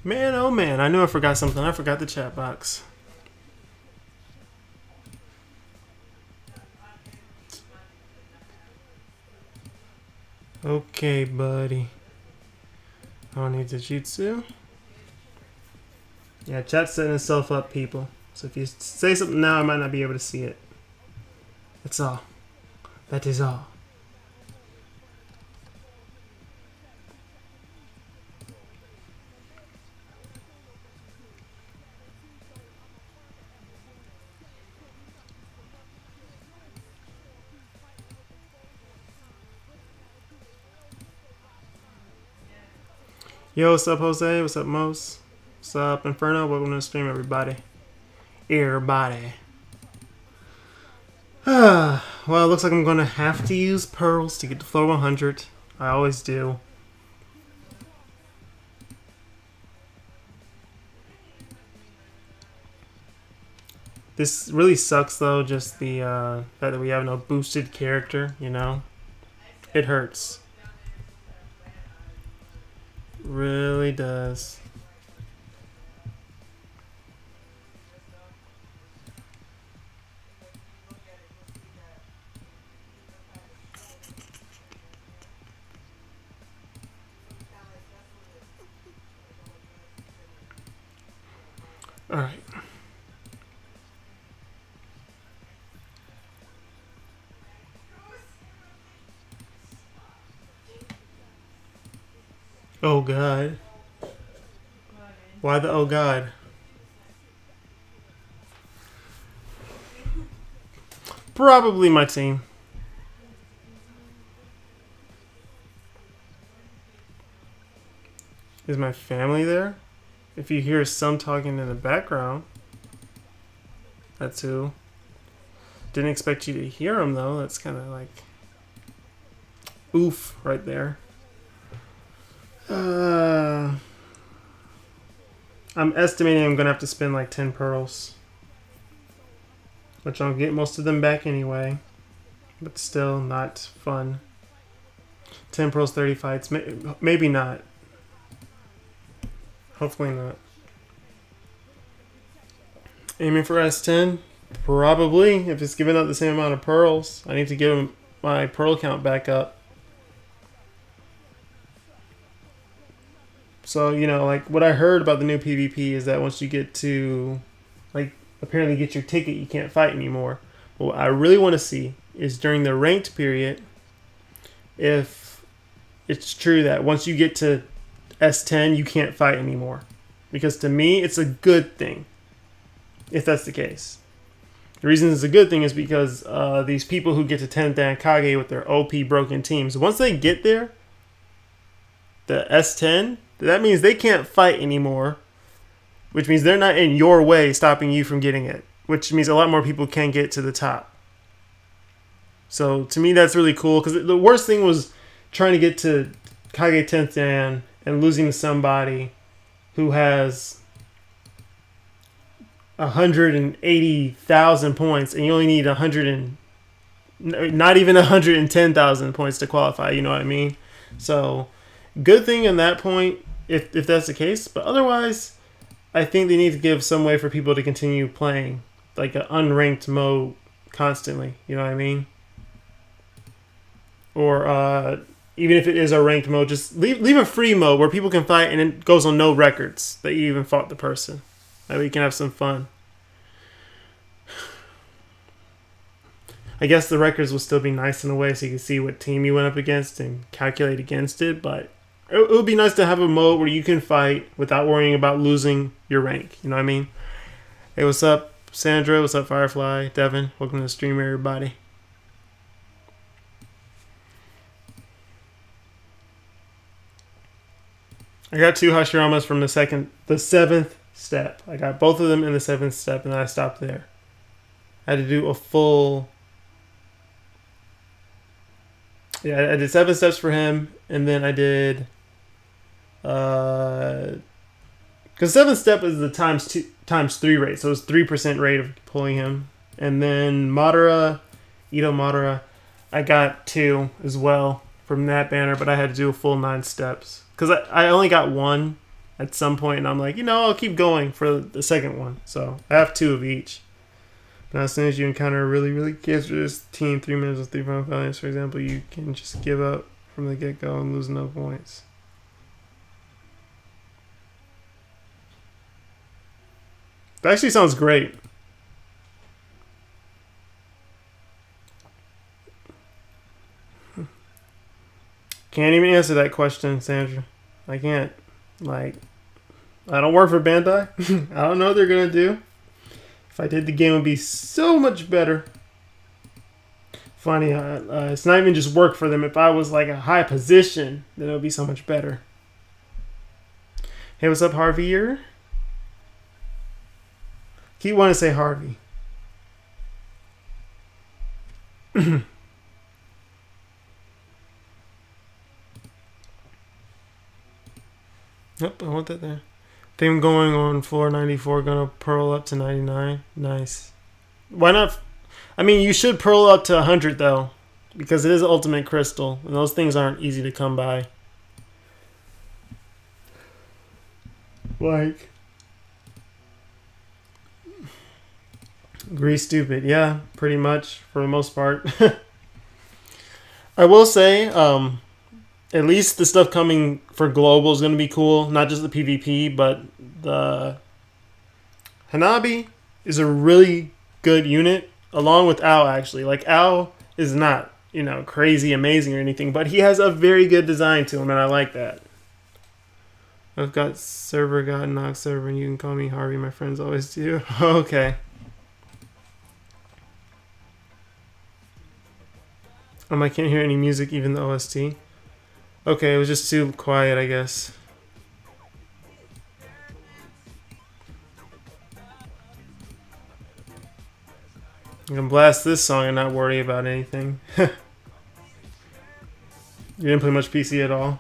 Man, oh man, I knew I forgot something. I forgot the chat box. Okay, buddy. I don't need the jutsu. Yeah, chat's setting itself up, people. So if you say something now, I might not be able to see it. That's all. That is all. Yo, what's up, Jose? What's up, Mos? What's up, Inferno? Welcome to the stream, everybody. Everybody. Well, it looks like I'm going to have to use pearls to get to floor 100. I always do. This really sucks, though, just the fact that we have no boosted character, you know? It hurts. Really does. All right. Oh God. Why the oh God? Probably my team. Is my family there? If you hear some talking in the background, that's who. Didn't expect you to hear them though. That's kind of like oof right there. I'm estimating I'm gonna have to spend like 10 pearls, which I'll get most of them back anyway, but still not fun. 10 pearls, 30 fights, maybe not. Hopefully not. Aiming for S10? Probably, if it's giving out the same amount of pearls. I need to get my pearl count back up. So, you know, like what I heard about the new PvP is that once you get to, like, apparently get your ticket, you can't fight anymore. But what I really want to see is during the ranked period, if it's true that once you get to S10, you can't fight anymore. Because to me, it's a good thing, if that's the case. The reason it's a good thing is because these people who get to 10th Dan Kage with their OP broken teams, once they get there, the S10, that means they can't fight anymore, which means they're not in your way stopping you from getting it, which means a lot more people can get to the top. So to me, that's really cool, because the worst thing was trying to get to Kage 10th Dan and losing to somebody who has 180,000 points, and you only need not even 110,000 points to qualify. You know what I mean? So, good thing in that point, if that's the case. But otherwise, I think they need to give some way for people to continue playing like an unranked mode constantly. You know what I mean? Or even if it is a ranked mode, just leave a free mode where people can fight and it goes on no records that you even fought the person. That way you can have some fun. I guess the records will still be nice in a way so you can see what team you went up against and calculate against it, but it would be nice to have a mode where you can fight without worrying about losing your rank. You know what I mean? Hey, what's up, Sandra? What's up, Firefly? Devin? Welcome to the stream, everybody. I got 2 Hashiramas from the 7th step. I got both of them in the 7th step, and then I stopped there. I had to do a full... Yeah, I did 7 steps for him, and then I did... Because 7th step is the times 3 rate, so it's 3% rate of pulling him. And then Madara, Ito Madara, I got 2 as well from that banner, but I had to do a full 9 steps. Because I only got 1 at some point, and I'm like, I'll keep going for the second one. So I have 2 of each. But as soon as you encounter a really, really cancerous team, 3 minutes with 3 final values, for example, you can just give up from the get-go and lose no points. That actually sounds great. Can't even answer that question, Sandra. I can't. Like, I don't work for Bandai. I don't know what they're going to do. If I did, the game would be so much better. Funny, it's not even just work for them. If I was like a high position, then it would be so much better. Hey, what's up, Harvey? Here. Keep wanting to say Harvey. Yep, I want that there. Think I'm going on floor 94, gonna pearl up to 99. Nice. Why not? I mean, you should pearl up to 100 though, because it is ultimate crystal, and those things aren't easy to come by. Like, agree stupid. Yeah, pretty much for the most part. I will say, at least the stuff coming for global is going to be cool. Not just the PvP, but the Hanabi is a really good unit, along with Ao, actually. Like, Ao is not, crazy amazing or anything, but he has a very good design to him, and I like that. I've got server, got knock server, and you can call me Harvey. My friends always do. Okay. I can't hear any music, even the OST. Okay, it was just too quiet, I guess. I'm gonna blast this song and not worry about anything. You didn't play much PC at all?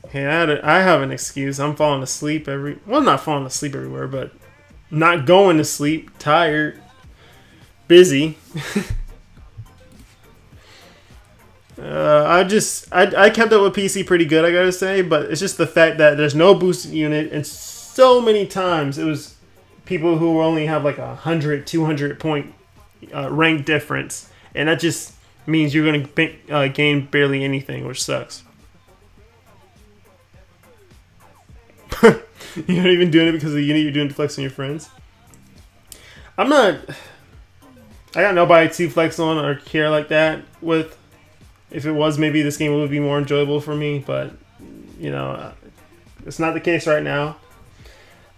Hey, I have an excuse. I'm falling asleep well, not falling asleep everywhere, but not going to sleep, tired, busy. I kept up with PC pretty good, I gotta say, but it's just the fact that there's no boosted unit, and so many times it was people who only have like 100, 200 point rank difference, and that just means you're gonna gain barely anything, which sucks. You're not even doing it because of the unit, you're doing it to flex on your friends. I got nobody to flex on or care like that with. If it was, maybe this game would be more enjoyable for me, but, it's not the case right now.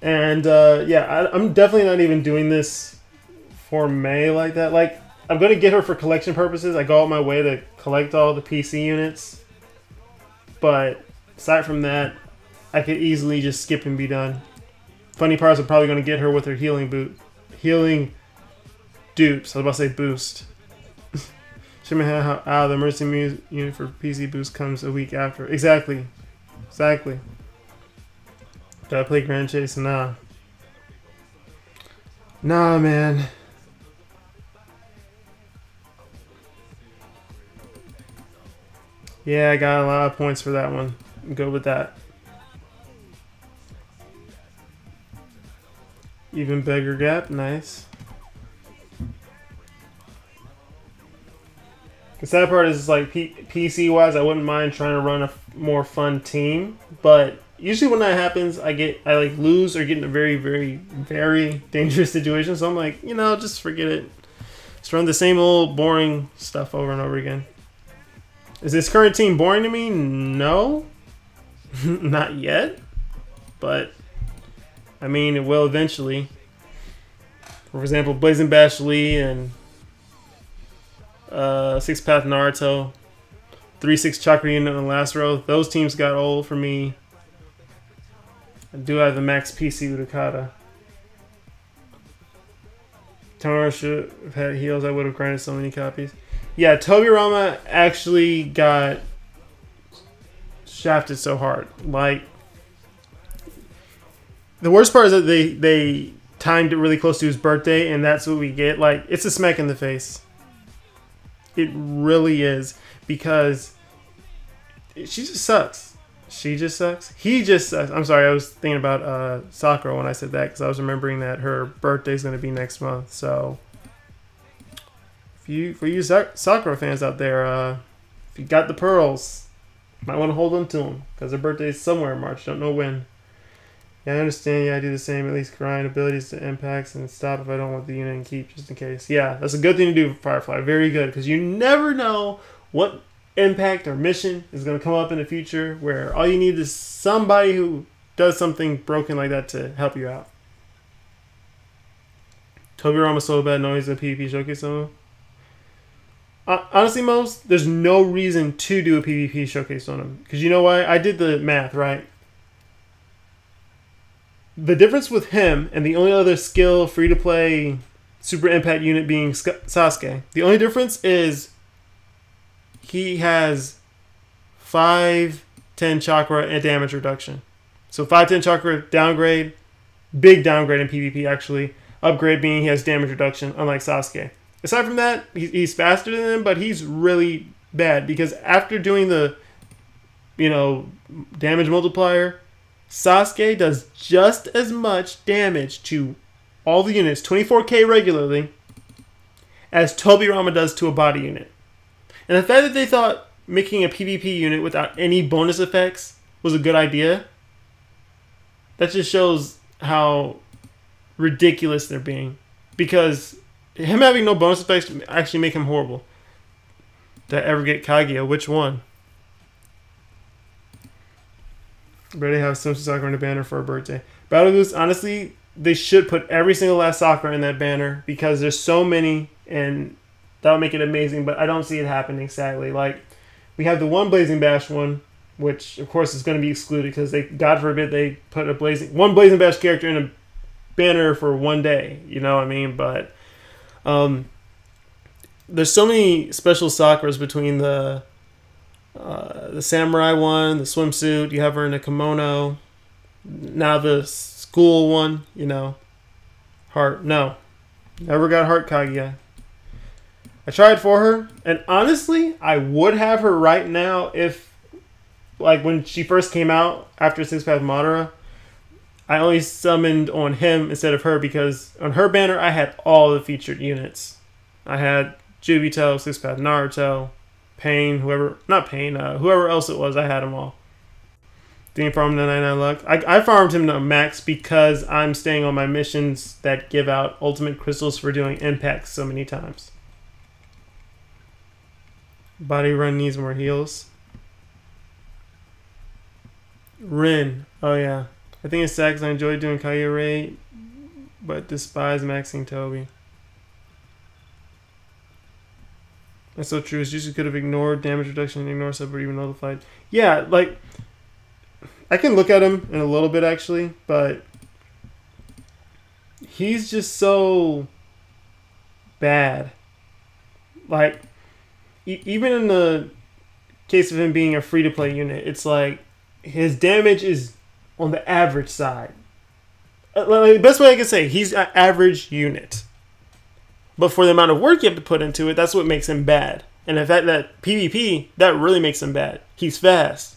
And, yeah, I'm definitely not even doing this for May like that. Like, I'm going to get her for collection purposes. I go out my way to collect all the PC units. But, aside from that, I could easily just skip and be done. Funny part is I'm probably going to get her with her healing dupes. I was about to say boost. The emergency unit for PC boost comes a week after. Exactly. Did I play Grand Chase? Nah. Nah, man. Yeah, I got a lot of points for that one. I'm good with that. Even bigger gap. Nice. The sad part is, like, PC-wise, I wouldn't mind trying to run a more fun team, but usually when that happens, I lose or get in a very, very, very dangerous situation. So I'm like, just forget it. Just run the same old boring stuff over and over again. Is this current team boring to me? No, not yet, but I mean, it will eventually. For example, Blazing Bash Lee and 6-Path Naruto, 3-6 Chakra Unit in the last row. Those teams got old for me. I do have the max PC Utakata. Tomorrow should have had heals. I would have grinded so many copies. Yeah, Tobirama actually got shafted so hard. Like, the worst part is that they timed it really close to his birthday, and that's what we get. Like, it's a smack in the face. It really is, because she just sucks. She just sucks. He just sucks. I'm sorry. I was thinking about Sakura when I said that because I was remembering that her birthday's going to be next month. So, for you Sakura fans out there, if you got the pearls, might want to hold on to them because her birthday's somewhere in March. Don't know when. Yeah, I understand. Yeah, I do the same. At least grind abilities to impacts and stop if I don't want the unit and keep just in case. Yeah, that's a good thing to do for Firefly. Very good because you never know what impact or mission is going to come up in the future where all you need is somebody who does something broken like that to help you out. Tobirama's so bad, no, he's a PvP showcase on him. Honestly, there's no reason to do a PvP showcase on him. Because you know why? I did the math, right? The difference with him and the only other skill free-to-play super impact unit being Sasuke, the only difference is he has 510 chakra and damage reduction. So 510 chakra downgrade, big downgrade in PvP actually. Upgrade being he has damage reduction, unlike Sasuke. Aside from that, he's faster than him, but he's really bad because after doing the, damage multiplier, Sasuke does just as much damage to all the units, 24k regularly, as Tobirama does to a body unit. And the fact that they thought making a PvP unit without any bonus effects was a good idea, that just shows how ridiculous they're being. Because him having no bonus effects actually make him horrible. Did I ever get Kaguya? Which one? Ready to have some Sakura in a banner for a birthday. Battle Goose, honestly, they should put every single last Sakura in that banner because there's so many and that would make it amazing, but I don't see it happening, sadly. Like, we have the one Blazing Bash one, which, of course, is going to be excluded because God forbid, they put one Blazing Bash character in a banner for one day. You know what I mean? But there's so many special Sakuras between the samurai one, the swimsuit. You have her in a kimono. Now the school one. Heart. No, never got Heart Kaguya. I tried for her, and honestly, I would have her right now if, like, when she first came out after Six Path Madara, I only summoned on him instead of her because on her banner, I had all the featured units. I had Jubito, Six Path Naruto, Pain, whoever else it was, I had them all. Didn't farm the 99 luck. I farmed him to max because I'm staying on my missions that give out ultimate crystals for doing impacts so many times. Body run needs more heals. Rin. Oh yeah. I think it's sad because I enjoy doing Kaguya raid, but despise maxing Toby. That's so true. Jutsu could have ignored damage reduction and ignore sub or even nullified. Yeah, like, I can look at him in a little bit actually, but he's just so bad. Like, even in the case of him being a free-to-play unit, it's like his damage is on the average side. Like, the best way I can say, he's an average unit. But for the amount of work you have to put into it, that's what makes him bad. And the fact that PvP, that really makes him bad. He's fast.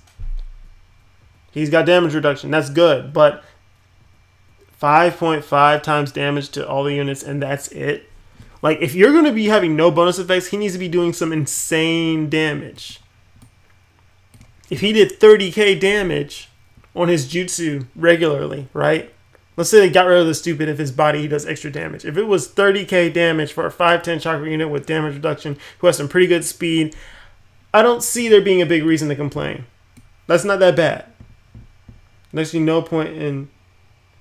He's got damage reduction. That's good. But 5.5 times damage to all the units, and that's it. Like, if you're going to be having no bonus effects, he needs to be doing some insane damage. If he did 30k damage on his jutsu regularly, right? Let's say they got rid of the stupid if his body he does extra damage. If it was 30k damage for a 510 chakra unit with damage reduction who has some pretty good speed, I don't see there being a big reason to complain. That's not that bad. There's no point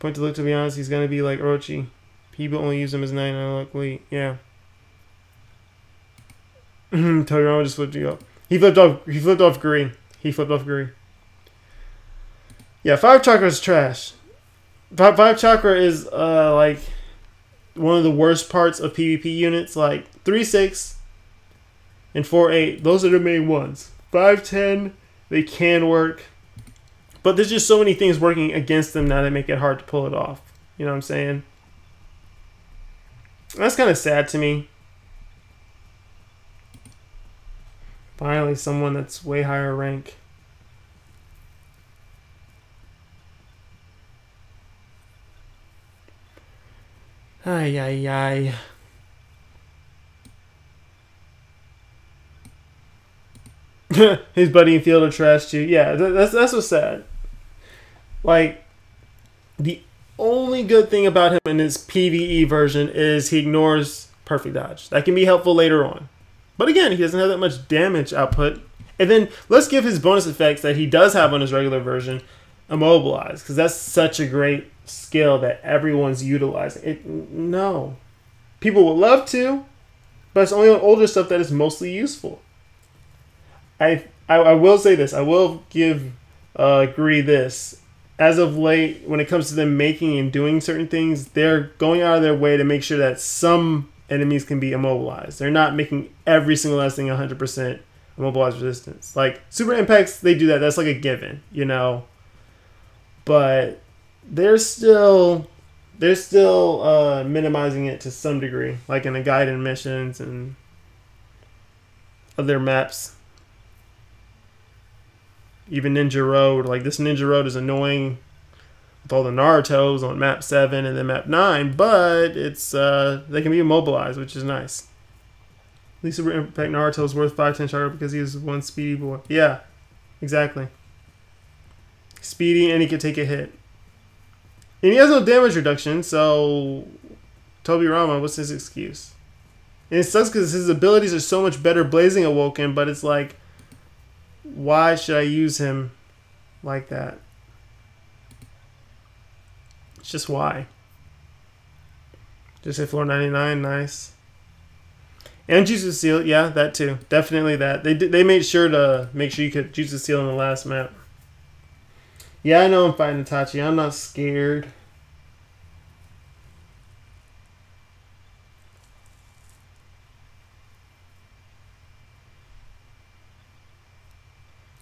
to look, to be honest. He's going to be like Orochi. People only use him as 99 luck. Wait, yeah. Togirama just flipped you up. He flipped off Guri. Yeah, 5 chakra is trash. 5 chakra is like one of the worst parts of PvP units. Like 3-6 and 4-8. Those are the main ones. 5-10, they can work. But there's just so many things working against them now that make it hard to pull it off. You know what I'm saying? That's kind of sad to me. Finally, someone that's way higher rank. Ay, ay, ay. His buddy in field of trash too. Yeah, that's what's sad. Like, the only good thing about him in his PvE version is he ignores perfect dodge. That can be helpful later on. But again, he doesn't have that much damage output. And then let's give his bonus effects that he does have on his regular version immobilize, because that's such a great skill that everyone's utilizing. No. People would love to, but it's only on older stuff that is mostly useful. I will say this. I will give Agree this. As of late, when it comes to them making and doing certain things, they're going out of their way to make sure that some enemies can be immobilized. They're not making every single last thing 100% immobilized resistance. Like Super Impacts, they do that. That's like a given, you know. But they're still minimizing it to some degree, like in the guided missions and other maps. Even Ninja Road, like this Ninja Road is annoying with all the Narutos on map 7 and then map 9, but it's they can be immobilized, which is nice. At least Super Impact Naruto is worth 510 charge because he was one speedy boy. Yeah, exactly. Speedy and he can take a hit. And he has no damage reduction, so Tobirama, what's his excuse? And it sucks because his abilities are so much better Blazing Awoken, but it's like, why should I use him like that? It's just why. Just hit floor 99, nice. And Jutsu Seal, yeah, that too. Definitely that. They made sure to make sure you could Jutsu Seal in the last map. Yeah, I know I'm fighting Itachi. I'm not scared.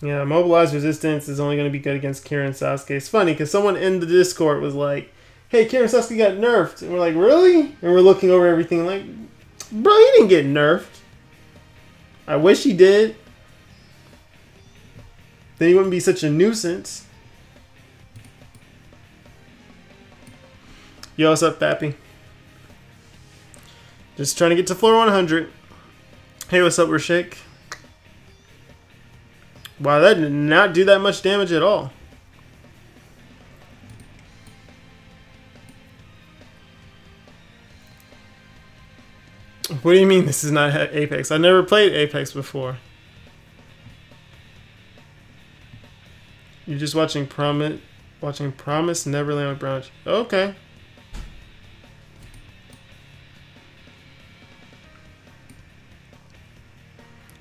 Yeah, mobilized resistance is only going to be good against Kira and Sasuke. It's funny because someone in the Discord was like, hey, Kira and Sasuke got nerfed. And we're like, really? And we're looking over everything like, bro, he didn't get nerfed. I wish he did. Then he wouldn't be such a nuisance. Yo, what's up, Pappy? Just trying to get to floor 100. Hey, what's up, Rashik? Wow, that did not do that much damage at all. What do you mean this is not Apex? I never played Apex before. You're just watching Promise Neverland with Brown. Okay.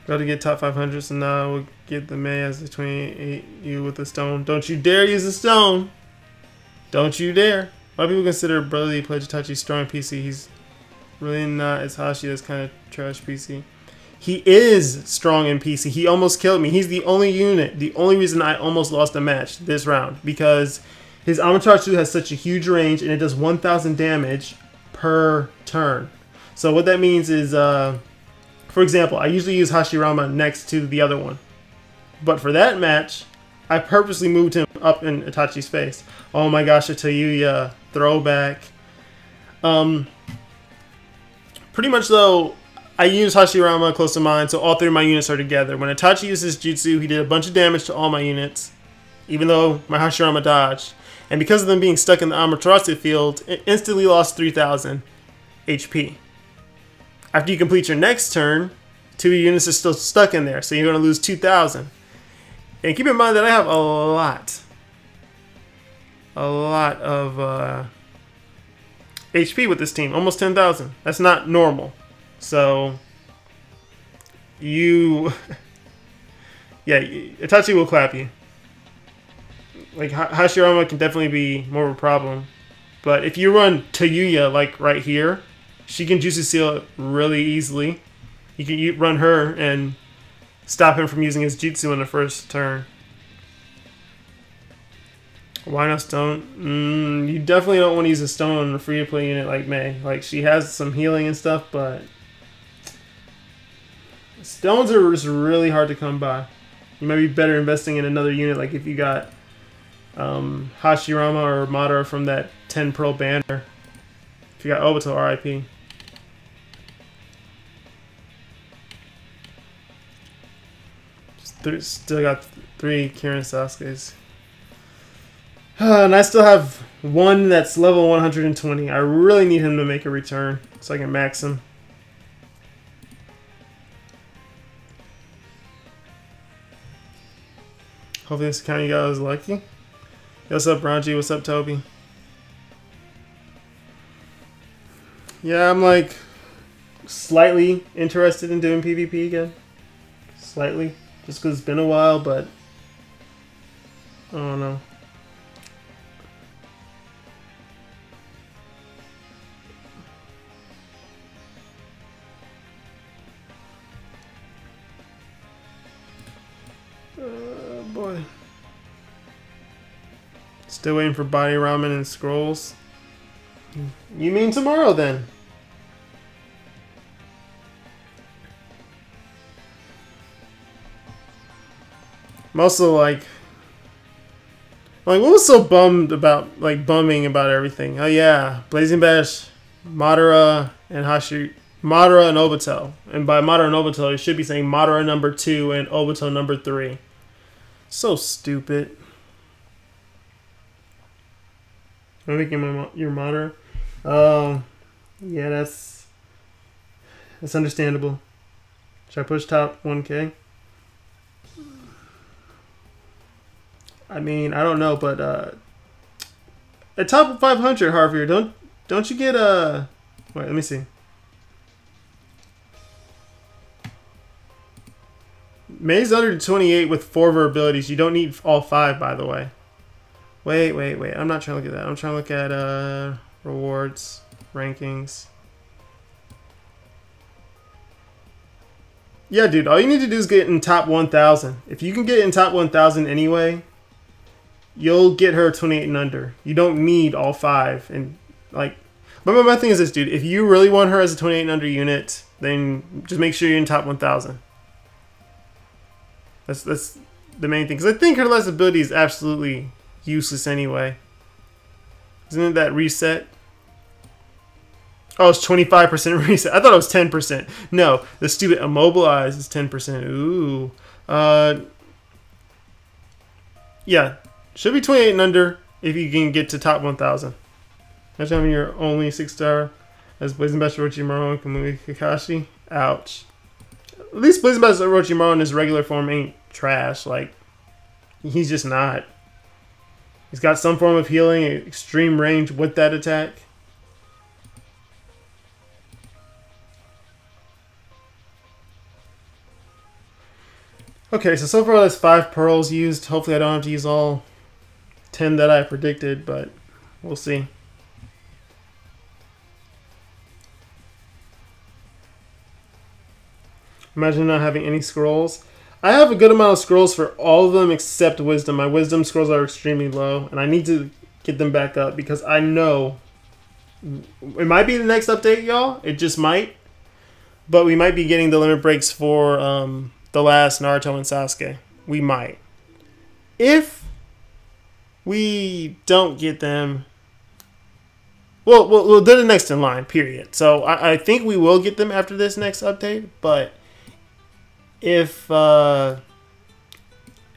Got to get top 500, so now we'll get the May as between you with the stone. Don't you dare use the stone. Don't you dare. Why people consider Brotherly Pledge Itachi strong PC? He's really not as Hashi. That's kind of trash PC. He is strong in PC. He almost killed me. He's the only unit, the only reason I almost lost a match this round, because his Amaterasu has such a huge range and it does 1,000 damage per turn. So what that means is, for example, I usually use Hashirama next to the other one. But for that match, I purposely moved him up in Itachi's face. Oh my gosh, a Tayuya throwback. Pretty much though, I use Hashirama close to mine, so all three of my units are together. When Itachi uses Jutsu, he did a bunch of damage to all my units, even though my Hashirama dodged. And because of them being stuck in the Amaterasu field, it instantly lost 3,000 HP. After you complete your next turn, 2 units are still stuck in there, so you're going to lose 2,000. And keep in mind that I have a lot of HP with this team, almost 10,000. That's not normal. So, yeah, Itachi will clap you. Like, Hashirama can definitely be more of a problem. But if you run Tayuya, like right here, she can Jutsu Seal it really easily. You can run her and stop him from using his Jutsu in the first turn. Why not stone? You definitely don't want to use a stone on a free-to-play unit like May. Like, she has some healing and stuff, but stones are just really hard to come by. You might be better investing in another unit, like if you got Hashirama or Madara from that 10 Pearl banner. If you got Obito, RIP. Still got 3 Kirin Sasuke's. And I still have one that's level 120. I really need him to make a return so I can max him. Hopefully this account you got is lucky. Yo, what's up, Ranji? What's up, Toby? Yeah, I'm like slightly interested in doing PvP again. Slightly. Just because it's been a while, but I don't know. Boy. Still waiting for body ramen and scrolls. You mean tomorrow then? I'm also like what was so bumming about everything? Oh yeah, Blazing Bash, Madara and Madara and Obito. And by Madara and Obito, you should be saying Madara number 2 and Obito number 3. So stupid. I'm making your Madara. Yeah, that's understandable. Should I push top 1K? I mean, I don't know, but at top 500, Harvey, don't you get wait, let me see. May's under 28 with 4 of her abilities. You don't need all 5, by the way. Wait. I'm not trying to look at that. I'm trying to look at rewards, rankings. Yeah, dude, all you need to do is get in top 1,000. If you can get in top 1,000 anyway, you'll get her 28 and under. You don't need all 5. And like, but my thing is this, dude. If you really want her as a 28 and under unit, then just make sure you're in top 1,000. That's the main thing. Because I think her last ability is absolutely useless anyway. Isn't it that reset? Oh, it's 25% reset. I thought it was 10%. No, the stupid immobilize is 10%. Ooh. Yeah. Should be 28 and under if you can get to top 1,000. Imagine having your only 6-star as Blazing Bash Orochimaru and Kamui Kakashi. Ouch. At least Blazing Bash Orochimaru in his regular form ain't trash. Like, he's just not. He's got some form of healing, extreme range with that attack. Okay, so far that's 5 pearls used. Hopefully I don't have to use all 10 that I predicted, but we'll see. Imagine not having any scrolls. I have a good amount of scrolls for all of them except wisdom. My wisdom scrolls are extremely low, and I need to get them back up because I know it might be the next update, y'all. It just might. But we might be getting the limit breaks for the last Naruto and Sasuke. We might. If we don't get them, well, they're the next in line, period. So I think we will get them after this next update, but if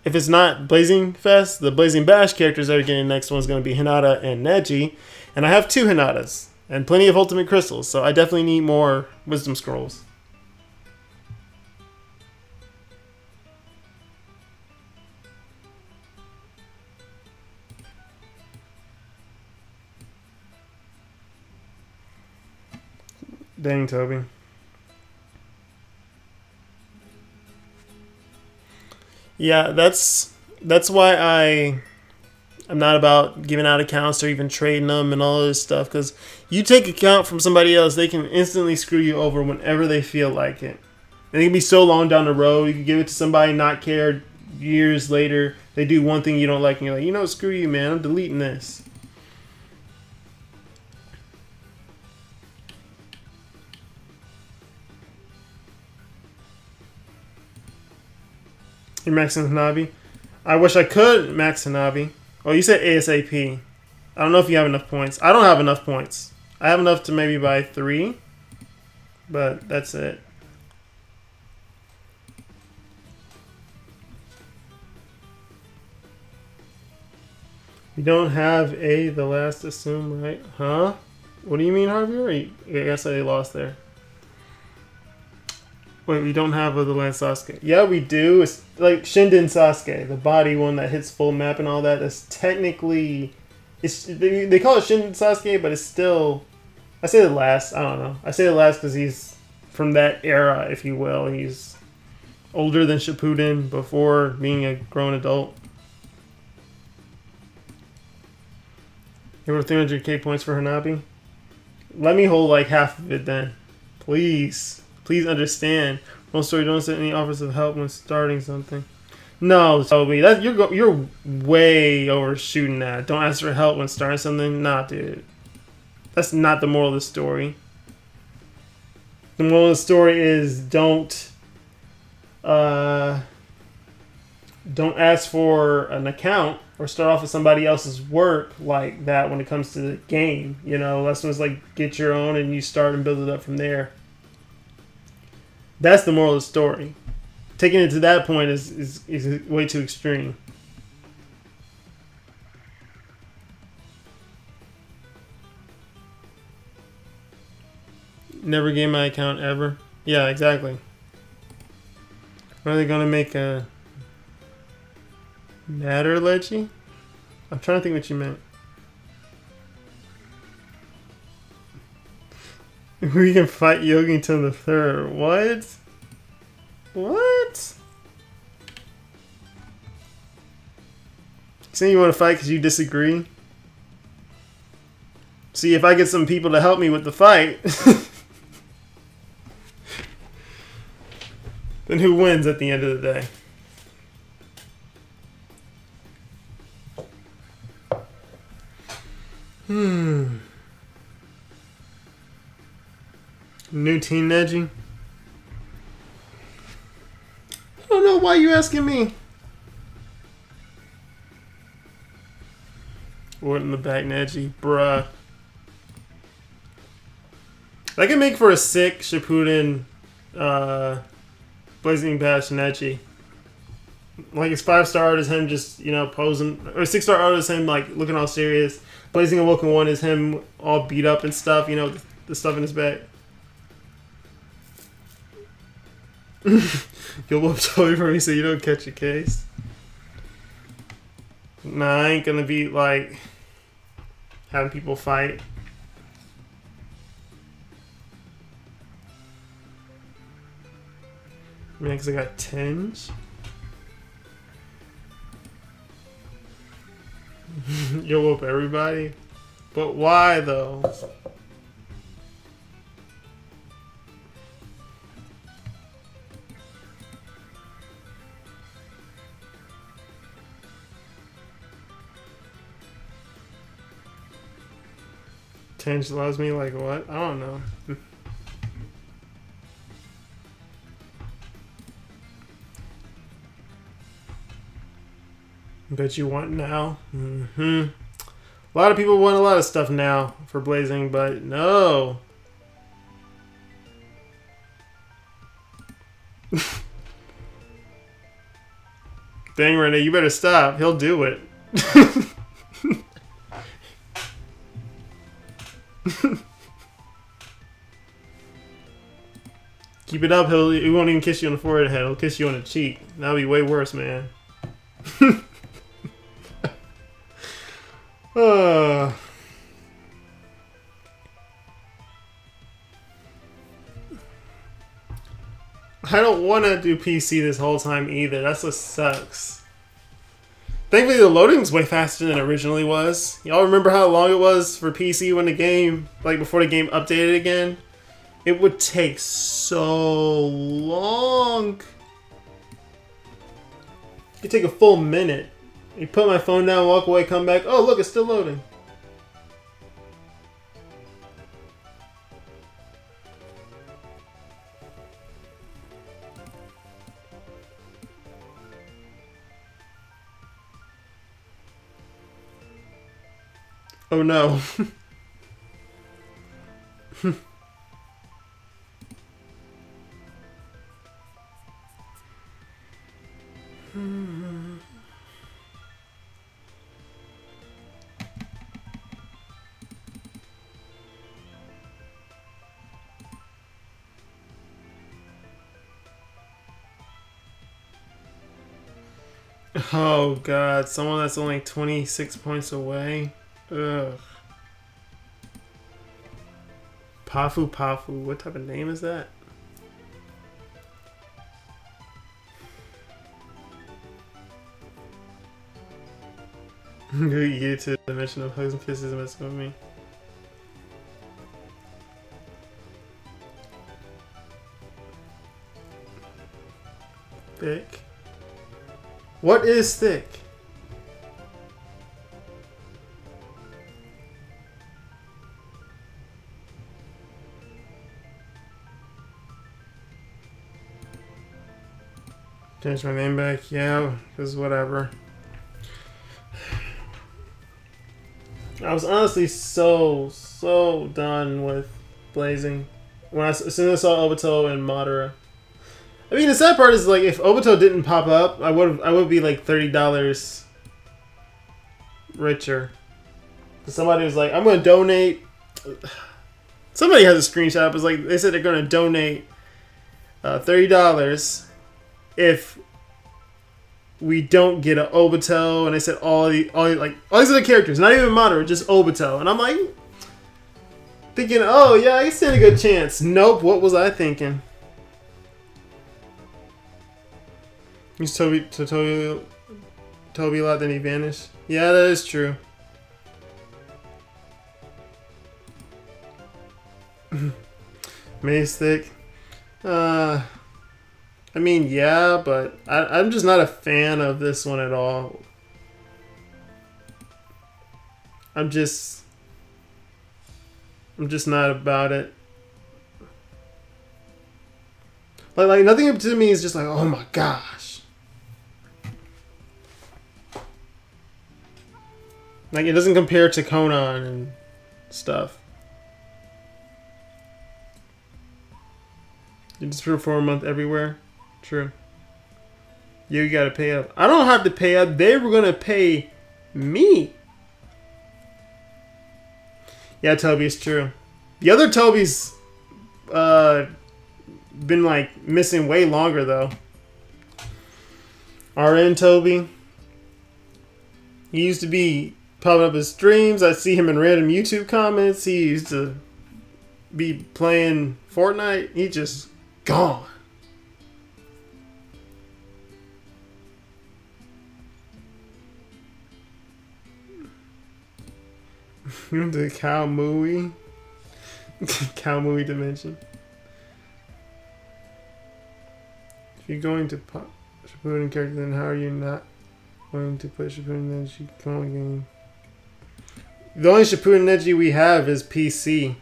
it's not Blazing Fest, the Blazing Bash characters that are getting next one is going to be Hinata and Neji, and I have 2 Hinatas and plenty of Ultimate Crystals, so I definitely need more Wisdom Scrolls. Dang, Toby. Yeah, that's why I'm not about giving out accounts or even trading them and all this stuff. Because you take account from somebody else, they can instantly screw you over whenever they feel like it. And it can be so long down the road. You can give it to somebody, not care. Years later, they do one thing you don't like, and you're like, you know, screw you, man. I'm deleting this. You're maxing Hanabi? I wish I could max Hanabi. Oh, you said ASAP. I don't know if you have enough points. I don't have enough points. I have enough to maybe buy 3, but that's it. We don't have the last assume, right? Huh? What do you mean, Harvey? I guess I lost there. Wait, we don't have the last Sasuke. Yeah, we do. It's like Shinden Sasuke, the body one that hits full map and all that. That's technically, they call it Shinden Sasuke, but it's still. I say the last. I don't know. I say the last because he's from that era, if you will. He's older than Shippuden before being a grown adult. Here were 300k points for Hanabi. Let me hold like half of it then. Please. Please understand. Most story don't set any offers of help when starting something. No, Toby. You're way overshooting that. Don't ask for help when starting something. Nah, dude. That's not the moral of the story. The moral of the story is don't ask for an account or start off with somebody else's work like that when it comes to the game. You know, lessons was like get your own and you start and build it up from there. That's the moral of the story. Taking it to that point is way too extreme. Never gave my account ever. Yeah, exactly. Are they gonna make a Natter Leggy? I'm trying to think what you meant. We can fight Yogi until the 3rd. What? What? Saying you want to fight because you disagree? See, if I get some people to help me with the fight, then who wins at the end of the day? New teen Neji? I don't know why you asking me. What in the back, Neji? Bruh. That can make for a sick Shippuden Blazing Bash Neji. Like his 5-star art is him just, you know, posing, or 6-star art is him like looking all serious. Blazing Awoken 1 is him all beat up and stuff, you know, the stuff in his back. You'll whoop Toby for me so you don't catch a case. Nah, I ain't gonna be like having people fight. Man, because I got 10s. You'll whoop everybody? But why though? Tinge loves me like what? I don't know. Bet you want now. A lot of people want a lot of stuff now for Blazing, but no. Dang, Renee, you better stop. He'll do it. Keep it up, he won't even kiss you on the forehead. He'll kiss you on the cheek. That'll be way worse, man. I don't want to do PC this whole time either. That's what sucks. Thankfully, the loading's way faster than it originally was. Y'all remember how long it was for PC when the game, like before the game updated again? It would take so long. It'd take a full minute. You put my phone down, walk away, come back. Oh, look, it's still loading. Oh no. Oh god, someone that's only 26 points away. Ugh. Pafu Pafu, what type of name is that? You get to the dimension of hugs and kisses and messing with me. Thick. What is thick? Change my name back, yeah, because whatever. I was honestly so done with Blazing as soon as I saw Obito and Madara. I mean, the sad part is like if Obito didn't pop up, I would be like $30 richer. Somebody was like, "I'm going to donate." Somebody has a screenshot. It was like they said they're going to donate $30 if we don't get an Obito, and they said all these other characters, not even Madara, just Obito, and I'm like thinking, oh yeah, I stand a good chance. Nope, what was I thinking? He's Toby a lot, then he vanished. Yeah, that is true. Maze thick. I mean, yeah, but I'm just not a fan of this one at all. I'm just not about it. Like nothing to me is just like, oh my gosh. Like it doesn't compare to Conan and stuff. You just for a month everywhere. True. You gotta pay up. I don't have to pay up. They were gonna pay me. Yeah, Toby, it's true. The other Toby's been like missing way longer though. RN Toby. He used to be popping up his streams. I see him in random YouTube comments. He used to be playing Fortnite. He just gone. The Cow Mooey. Cow Mooey dimension. If you're going to put Shippuden character, then how are you not going to put Shippuden Neji Kono game? The only Shippuden Neji we have is PC,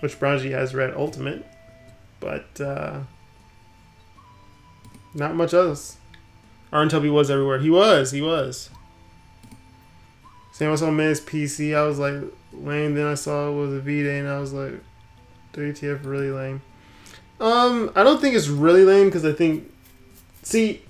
which Branji has read Ultimate, but not much else. Arn Toby was everywhere. He was. Same as on Man's PC, I was like lame. Then I saw it was a V-Day, and I was like, WTF, really lame. I don't think it's really lame because I think, see,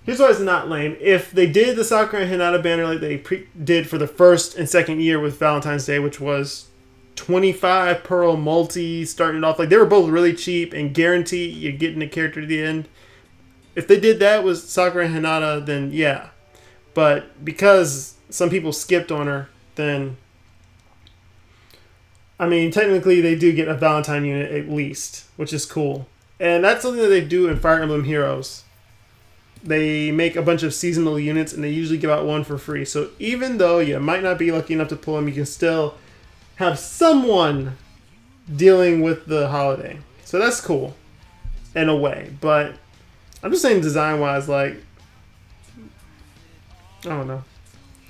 here's why it's not lame. If they did the Sakura and Hinata banner like they did for the first and second year with Valentine's Day, which was 25 Pearl multi starting off, like they were both really cheap and guarantee you're getting the character to the end. If they did that with Sakura and Hinata, then yeah. But because some people skipped on her, then I mean technically they do get a Valentine unit at least, which is cool. And that's something that they do in Fire Emblem Heroes. They make a bunch of seasonal units and they usually give out one for free. So even though you might not be lucky enough to pull them, you can still have someone dealing with the holiday. So that's cool in a way. But I'm just saying design wise, like, I don't know.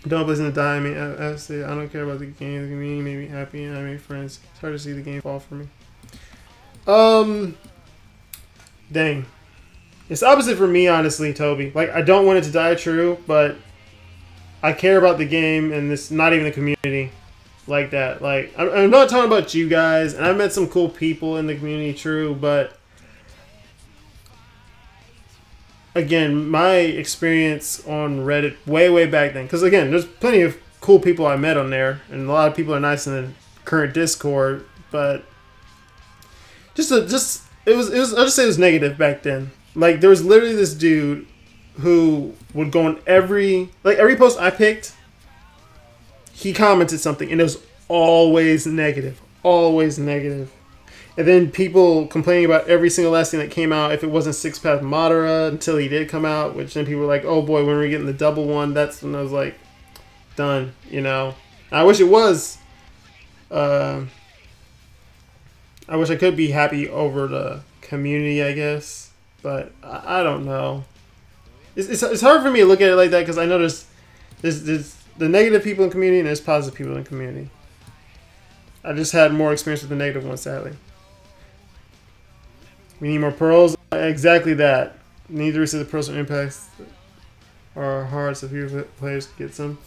Don't listen to die. I mean, I say I don't care about the game. The community made me happy and I made friends. It's hard to see the game fall for me. Dang. It's opposite for me, honestly, Toby. Like, I don't want it to die true, but I care about the game and it's not even the community. like that. Like, I'm not talking about you guys, and I've met some cool people in the community, true, but again, my experience on Reddit way back then, because again, there's plenty of cool people I met on there, and a lot of people are nice in the current Discord, but it was I'll just say it was negative back then. Like, there was literally this dude who would go on every post I picked, he commented something, and it was always negative. Always negative. And then people complaining about every single last thing that came out if it wasn't Six Path Madara until he did come out, which then people were like, oh boy, when we're getting the double one, that's when I was like, done, you know. I wish it was. I wish I could be happy over the community, I guess. But I don't know. It's hard for me to look at it like that because I know there's the negative people in the community and there's positive people in the community. I just had more experience with the negative ones, sadly. We need more pearls. Exactly that. Need to receive the pearls from impacts are hard, so few players can get some.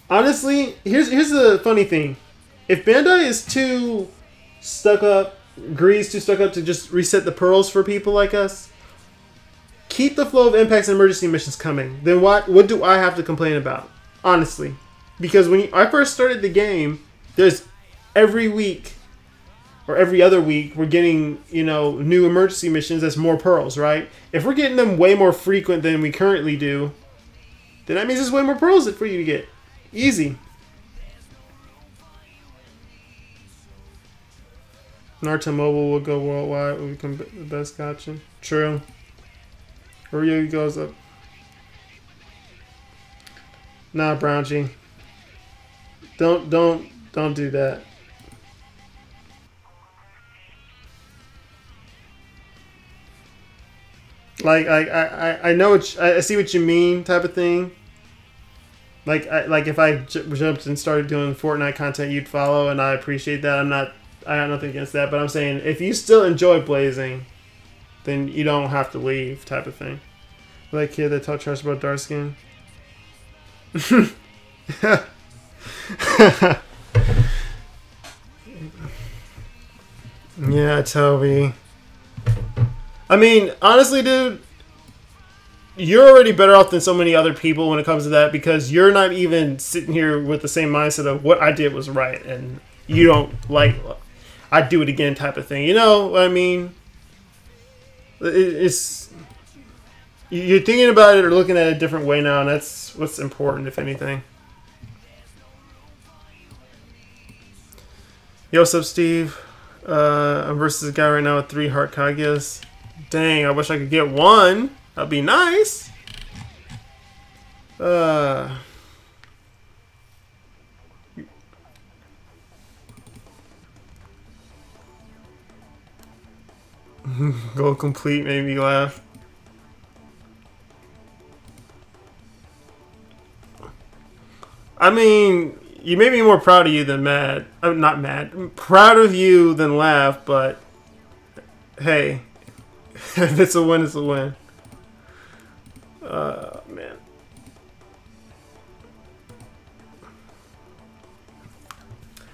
Honestly, here's the funny thing. If Bandai is too stuck up, Greed's too stuck up to just reset the pearls for people like us, keep the flow of impacts and emergency missions coming. Then what do I have to complain about? Honestly. Because when I first started the game, there's every week or every other week we're getting, you know, new emergency missions that's more pearls, right? If we're getting them way more frequent than we currently do, then that means there's way more pearls for you to get. Easy. Naruto Mobile will go worldwide, will become the best gacha. True. Or Yogi goes up. Nah, Brownji. Don't do that. Like I know I see what you mean, type of thing. Like if I jumped and started doing Fortnite content, you'd follow, and I appreciate that. I got nothing against that, but I'm saying if you still enjoy blazing, then you don't have to leave, type of thing. Like kid that talked trash about dark skin. Yeah, Toby. I mean, honestly, dude, you're already better off than so many other people when it comes to that because you're not even sitting here with the same mindset of what I did was right and you don't like, I'd do it again type of thing. You know what I mean? It's you're thinking about it or looking at it a different way now, and that's what's important, if anything. Yo, what's up, Steve? I'm versus a guy right now with 3 heart Kaguya's. Dang, I wish I could get one. That'd be nice. Go complete made me laugh. I mean, you made me more proud of you than mad. I'm not mad. Proud of you than laugh, but hey, if it's a win, it's a win. Man.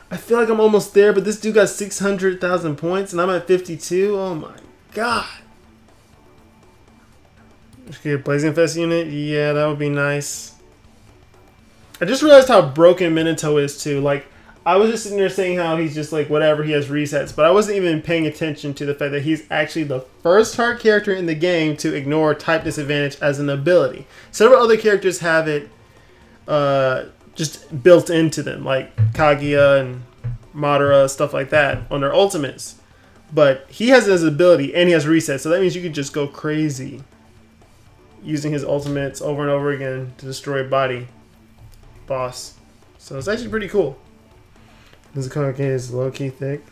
I feel like I'm almost there, but this dude got 600,000 points and I'm at 52. Oh my god. Just get a Blazing Fest unit? Yeah, that would be nice. I just realized how broken Minato is too. Like, I was just sitting there saying how he's just like whatever, he has resets, but I wasn't even paying attention to the fact that he's actually the first heart character in the game to ignore type disadvantage as an ability. Several other characters have it just built into them, like Kaguya and Madara, stuff like that, on their ultimates. But he has his ability and he has resets, so that means you could just go crazy using his ultimates over and over again to destroy a body boss. So it's actually pretty cool. This comic is low-key thick.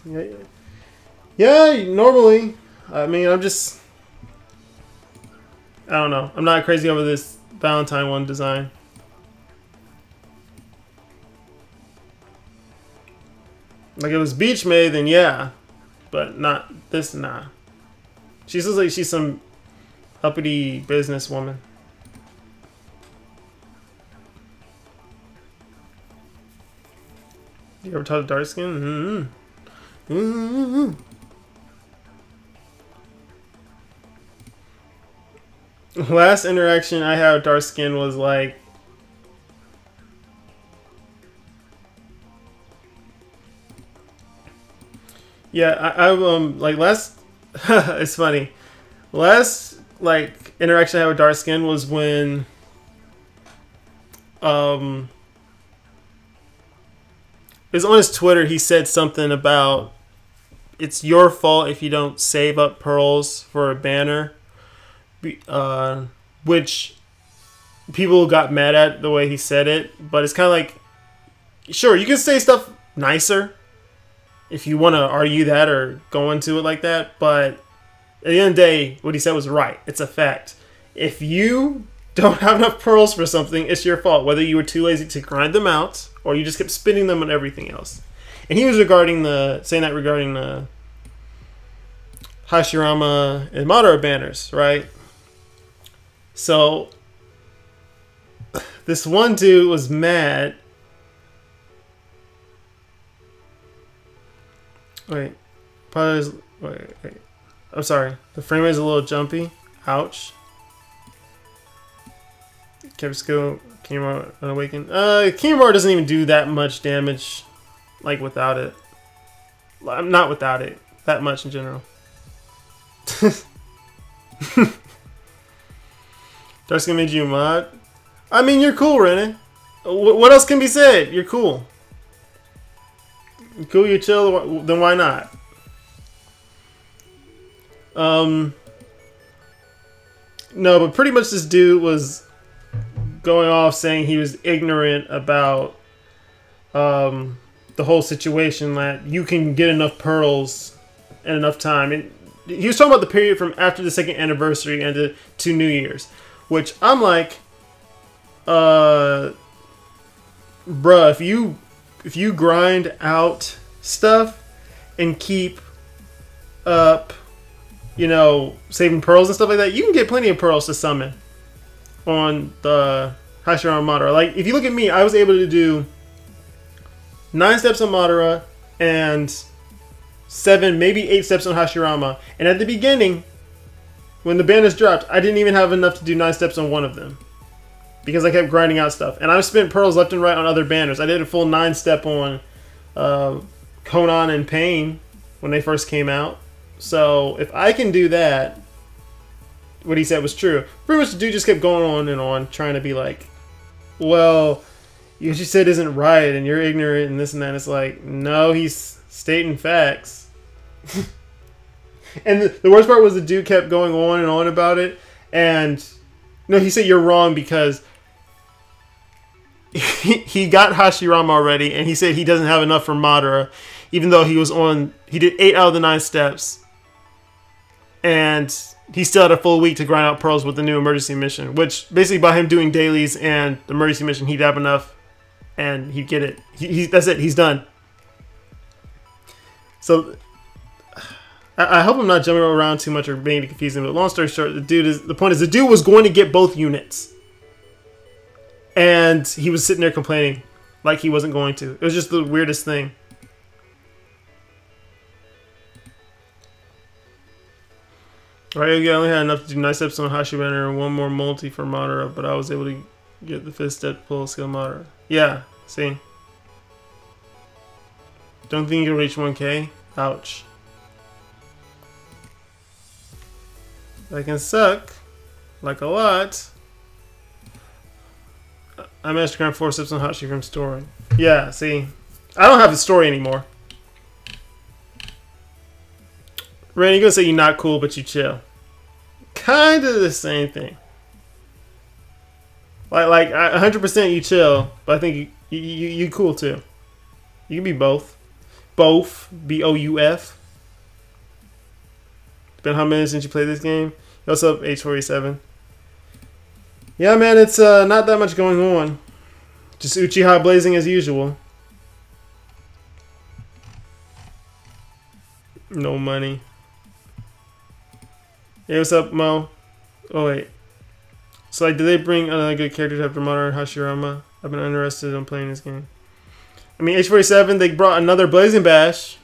Yeah, normally. I mean, I don't know. I'm not crazy over this Valentine one design. Like, if it was Beach May, then yeah. But not this, nah. She looks like she's some uppity businesswoman. You ever taught a dark skin? Mm-hmm. Last interaction I had with dark skin was like, yeah, I like last. It's funny. Last like interaction I had with dark skin was when it was on his Twitter. He said something about it's your fault if you don't save up pearls for a banner, which people got mad at the way he said it. But it's kind of like, sure, you can say stuff nicer if you want to argue that or go into it like that, but at the end of the day, what he said was right. It's a fact. If you don't have enough pearls for something, it's your fault. Whether you were too lazy to grind them out or you just kept spending them on everything else. And he was saying that regarding the Hashirama and Madara banners, right? So this one dude was mad. Wait. I'm sorry. The frame rate is a little jumpy. Ouch. Kept skill. Kimura unawakened. Kimura doesn't even do that much damage, like without it. Not without it. That much in general. Darkskin made you a mod. I mean, you're cool, Renan. What else can be said? You're cool. You're cool, you're chill. Then why not? No, but pretty much this dude was going off saying he was ignorant about the whole situation, that you can get enough pearls in enough time. And he was talking about the period from after the second anniversary and to New Year's, which I'm like, bruh, if you grind out stuff and keep up, you know, saving pearls and stuff like that, you can get plenty of pearls to summon on the Hashirama Madara. Like, if you look at me, I was able to do 9 steps on Madara and 7, maybe 8 steps on Hashirama. And at the beginning, when the banners dropped, I didn't even have enough to do 9 steps on one of them, because I kept grinding out stuff. And I've spent pearls left and right on other banners. I did a full 9 step on Conan and Pain when they first came out. So if I can do that, what he said was true. Pretty much the dude just kept going on and on, trying to be like, well, what you said isn't right and you're ignorant and this and that. And it's like, no, he's stating facts. And the worst part was the dude kept going on and on about it. And no, he said you're wrong because he got Hashirama already, and he said he doesn't have enough for Madara, even though he did 8 out of the 9 steps. And he still had a full week to grind out pearls with the new emergency mission, which basically by him doing dailies and the emergency mission, he'd have enough and he'd get it. That's it. He's done. So I hope I'm not jumping around too much or being confusing, but long story short, the point is the dude was going to get both units. And he was sitting there complaining like he wasn't going to. It was just the weirdest thing. Alright, I only had enough to do 9 steps on Hashibana and 1 more multi for Madara, but I was able to get the 5th step pull skill Madara. Yeah, see? Don't think you can reach 1k? Ouch. That can suck. Like a lot. I managed to grind 4 steps on Hashi from story. Yeah, see? I don't have the story anymore. Ren, you're gonna say you're not cool, but you chill. Kind of the same thing. Like 100% you chill, but I think you cool too. You can be both. Both. B-O-U-F. It's been how many since you played this game? What's up, H47? Yeah, man, it's not that much going on. Just Uchiha blazing as usual. No money. Hey, what's up, Mo? Oh, wait. So, like, did they bring another good character after Madara and Hashirama? I've been interested in playing this game. I mean, H47, they brought another Blazing Bash,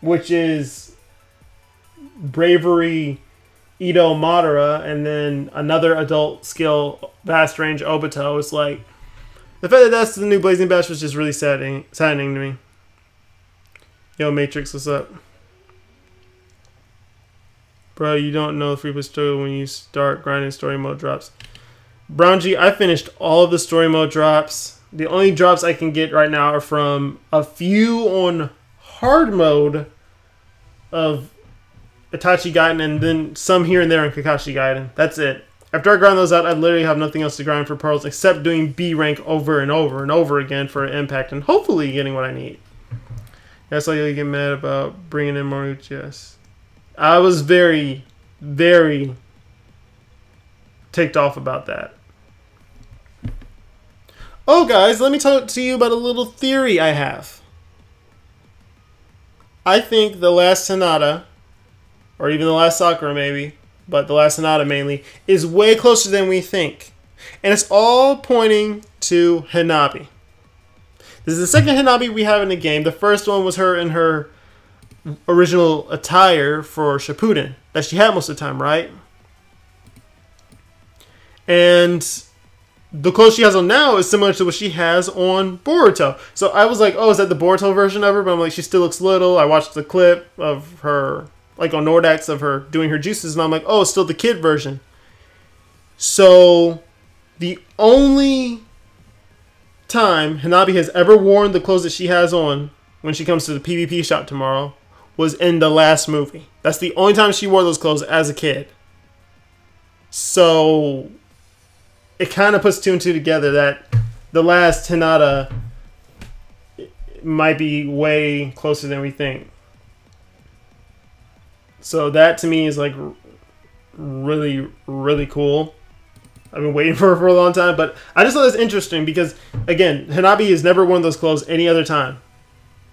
which is Bravery Ito Madara, and then another adult skill, Vast Range Obito. It's like, the fact that that's the new Blazing Bash was just really saddening to me. Yo, Matrix, what's up? Bro, you don't know the free play story when you start grinding story mode drops. Brown G, I finished all of the story mode drops. The only drops I can get right now are from a few on hard mode of Itachi Gaiden, and then some here and there in Kakashi Gaiden. That's it. After I grind those out, I literally have nothing else to grind for pearls except doing B rank over and over and over again for impact and hopefully getting what I need. That's why you get mad about bringing in Maruch. Yes, I was very, very ticked off about that. Oh, guys, let me talk to you about a little theory I have. I think the last Hinata, or even the last Sakura maybe, but the last Hinata mainly, is way closer than we think. And it's all pointing to Hanabi. This is the second Hanabi we have in the game. The first one was her in her original attire for Shippuden that she had most of the time, right? And the clothes she has on now is similar to what she has on Boruto. So I was like, oh, is that the Boruto version of her? But I'm like, she still looks little. I watched the clip of her, like on Nordax, of her doing her juices, and I'm like, oh, it's still the kid version. So the only time Hanabi has ever worn the clothes that she has on when she comes to the PvP shop tomorrow was in the last movie. That's the only time she wore those clothes as a kid. So it kind of puts two and two together that the last Hinata might be way closer than we think. So that to me is like really, really cool. I've been waiting for it for a long time, but I just thought that's interesting because, again, Hanabi has never worn those clothes any other time.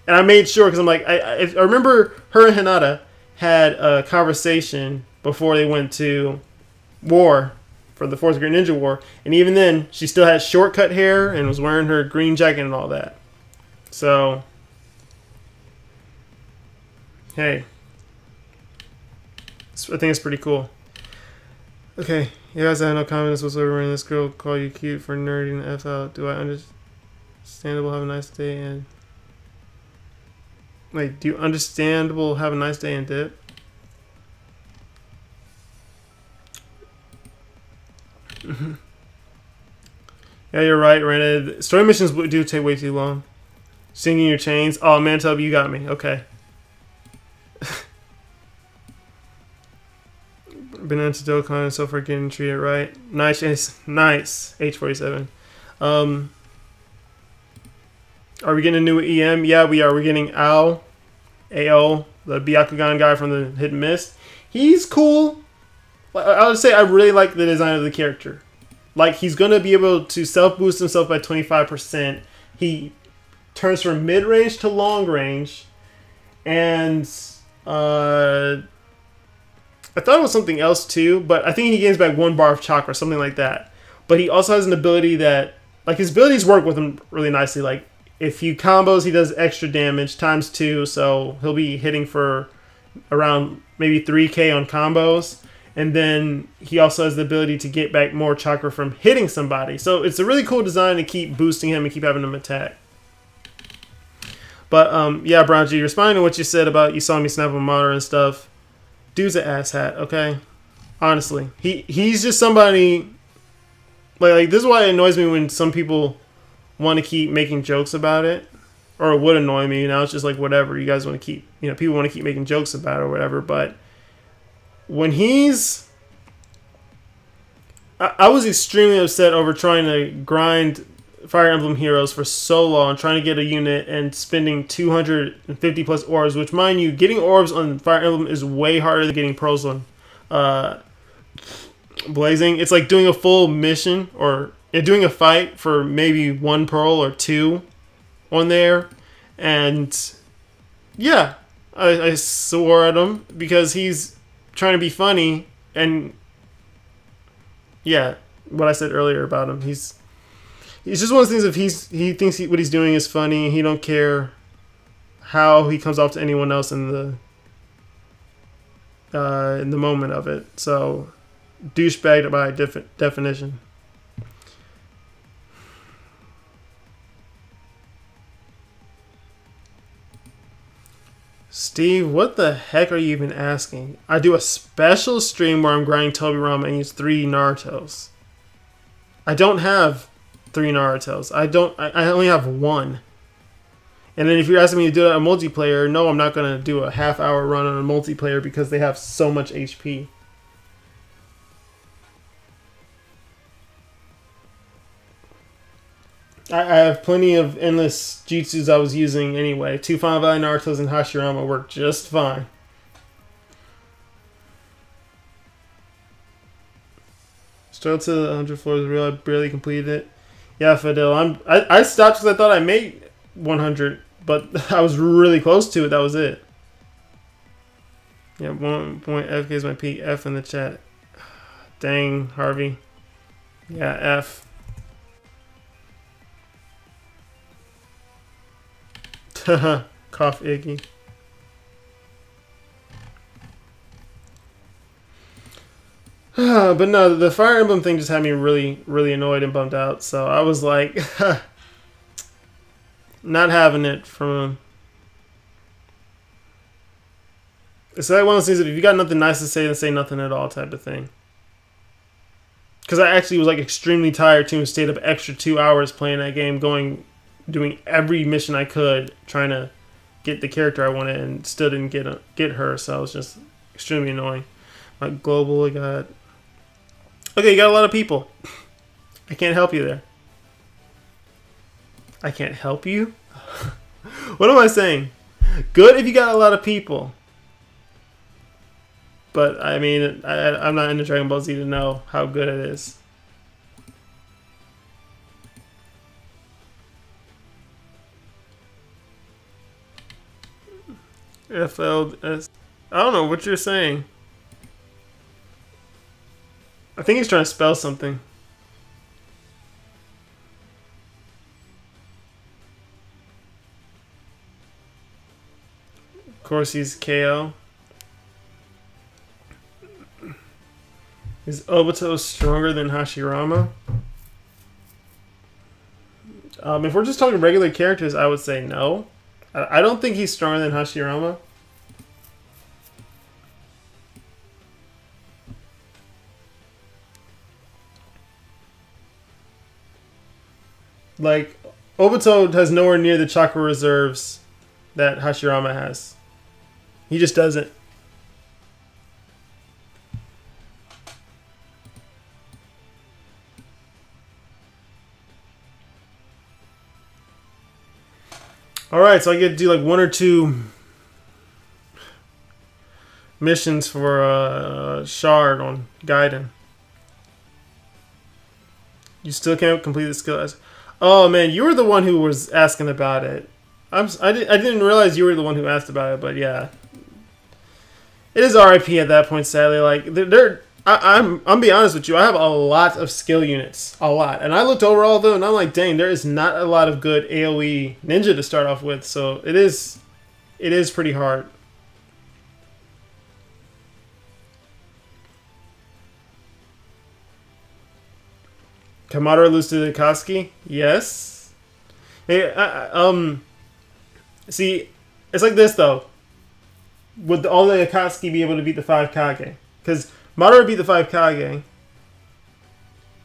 And I made sure because I'm like, I remember her and Hinata had a conversation before they went to war for the Fourth Great Ninja War, and even then, she still had short-cut hair and was wearing her green jacket and all that. So, hey, I think it's pretty cool. Okay, you guys have no comments whatsoever when this girl call you cute for nerding the F out. Do I understandable have a nice day and... Wait, do you understandable have a nice day and dip? Yeah, you're right, Rented. Story missions do take way too long. Singing your chains. Oh, man, Tub, you got me. Okay. Been into Dokkan and so far getting treated right. Nice, nice. H47. Are we getting a new EM? Yeah, we are. We're getting AO, the Byakugan guy from the Hidden Mist. He's cool. I would say I really like the design of the character. Like, he's going to be able to self-boost himself by 25%. He turns from mid-range to long-range. And I thought it was something else too, but I think he gains back 1 bar of chakra, something like that. But he also has an ability that, like, his abilities work with him really nicely. Like, if he combos, he does extra damage times 2, so he'll be hitting for around maybe 3k on combos. And then he also has the ability to get back more chakra from hitting somebody. So it's a really cool design to keep boosting him and keep having him attack. But yeah, Brown G, responding to what you said about you saw me snap a monitor and stuff. Dude's an asshat, okay? Honestly. He's just somebody... Like, this is why it annoys me when some people want to keep making jokes about it. Or it would annoy me. Now it's just like, whatever. You guys want to keep... You know, people want to keep making jokes about it or whatever. But when he's... I was extremely upset over trying to grind Fire Emblem Heroes for so long, trying to get a unit and spending 250 plus orbs, which, mind you, getting orbs on Fire Emblem is way harder than getting pearls on Blazing. It's like doing a full mission or doing a fight for maybe 1 pearl or 2 on there. And yeah, I swore at him because he's trying to be funny. And yeah, what I said earlier about him, he's It's just one of those things. If he thinks what he's doing is funny, he don't care how he comes off to anyone else in the moment of it. So, douchebag by definition. Steve, what the heck are you even asking? I do a special stream where I'm grinding Tobirama and use 3 Narutos. I don't have 3 Narutos. I only have 1. And then if you're asking me to do a multiplayer, no, I'm not going to do a half-hour run on a multiplayer because they have so much HP. I have plenty of endless jutsus I was using anyway. 2 Final Valley Narutos and Hashirama work just fine. Straight to the 100 floors real. I barely completed it. Yeah, Fidel. I stopped because I thought I made 100, but I was really close to it. That was it. Yeah, 1 point FK is my peak. F in the chat. Dang, Harvey. Yeah, F. Cough Iggy. But no, the Fire Emblem thing just had me really, really annoyed and bummed out. So I was like, not having it from him. It's like one of those things that if you got nothing nice to say, then say nothing at all type of thing. Because I actually was like extremely tired too and stayed up extra 2 hours playing that game, doing every mission I could, trying to get the character I wanted, and still didn't get her. So it was just extremely annoying. Like global, I got. Okay, you got a lot of people. I can't help you there. I can't help you? What am I saying? Good if you got a lot of people. But, I mean, I'm not into Dragon Ball Z to know how good it is. FLS. I don't know what you're saying. I think he's trying to spell something. Of course, he's KO. Is Obito stronger than Hashirama? If we're just talking regular characters, I would say no. I don't think he's stronger than Hashirama. Like, Obito has nowhere near the chakra reserves that Hashirama has. He just doesn't. Alright, so I get to do like 1 or 2 missions for Shard on Gaiden. You still can't complete the skill. Oh man, you were the one who was asking about it. I didn't realize you were the one who asked about it, but yeah. It is RIP at that point, sadly. Like, I'm be honest with you, I have a lot of skill units. A lot. And I looked over all of them and I'm like, dang, there is not a lot of good AoE ninja to start off with, so it is pretty hard. Kamado lose to the Akatsuki? Yes. Hey, see, it's like this though. Would all the Akatsuki be able to beat the 5 Kage? Because Madara beat the 5 Kage.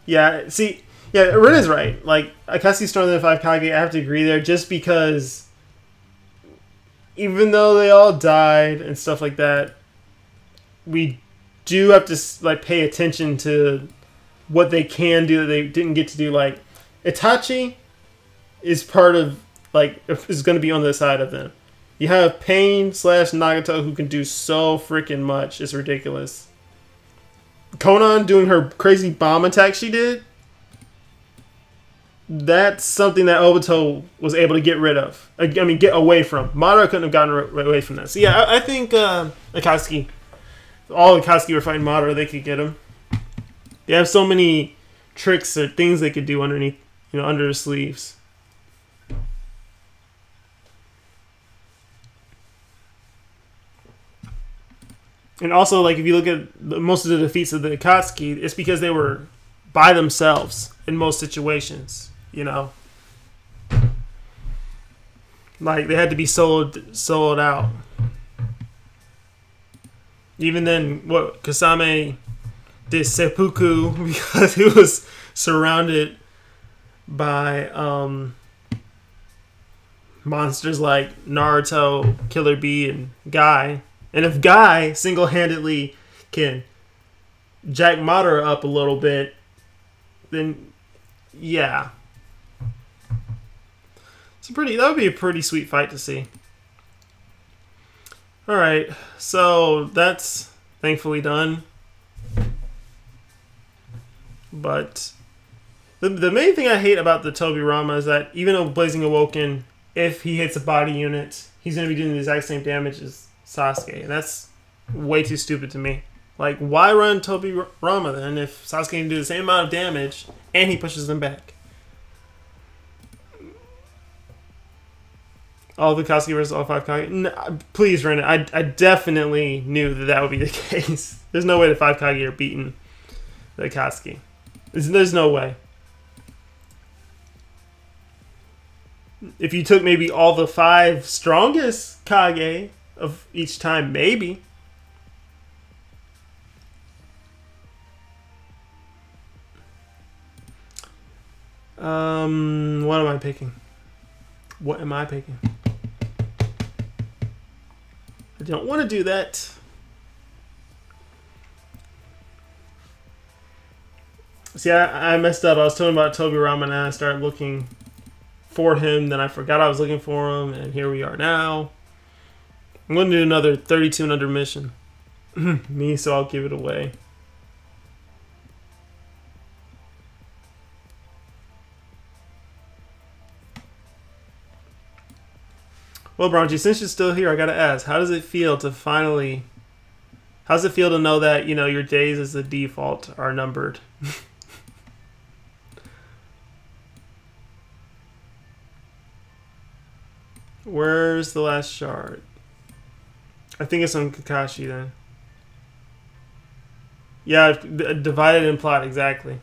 Yeah, see, yeah, Rin is right. Like, Akatsuki's stronger than the 5 Kage. I have to agree there, just because even though they all died and stuff like that, we do have to like pay attention to what they can do that they didn't get to do. Like, Itachi is part of, like, is going to be on the side of them. You have Pain / Nagato who can do so freaking much. It's ridiculous. Konan doing her crazy bomb attack she did. That's something that Obito was able to get rid of. I mean, get away from. Madara couldn't have gotten away from that. So yeah, I think Akatsuki, all Akatsuki were fighting Madara, they could get him. They have so many tricks or things they could do underneath you know, under the sleeves. And also, like, if you look at most of the defeats of the Akatsuki, it's because they were by themselves in most situations, you know? Like, they had to be soloed out. Even then, what, Kasame did seppuku because he was surrounded by monsters like Naruto, Killer Bee, and Guy. And if Guy single-handedly can jack Madara up a little bit, then yeah. That would be a pretty sweet fight to see. Alright, so that's thankfully done. But the main thing I hate about the Tobirama is that even though Blazing Awoken, if he hits a body unit, he's going to be doing the exact same damage as Sasuke. And that's way too stupid to me. Like, why run Tobirama then if Sasuke can do the same amount of damage and he pushes them back? All the Akatsuki versus all 5 Kage. No, please run it. I definitely knew that would be the case. There's no way the 5 Kage are beating the Akatsuki. There's no way. If you took maybe all the 5 strongest Kage of each time, maybe. What am I picking? What am I picking? I don't want to do that. See, I messed up. I was talking about Tobirama and I started looking for him. Then I forgot I was looking for him. And here we are now. I'm going to do another 32 and under mission. Me, so I'll give it away. Well, Bronchi, since you're still here, I gotta ask, how does it feel to finally... How does it feel to know that, you know, your days as the default are numbered? Where's the last shard? I think it's on Kakashi then. Yeah, divided and plot, exactly.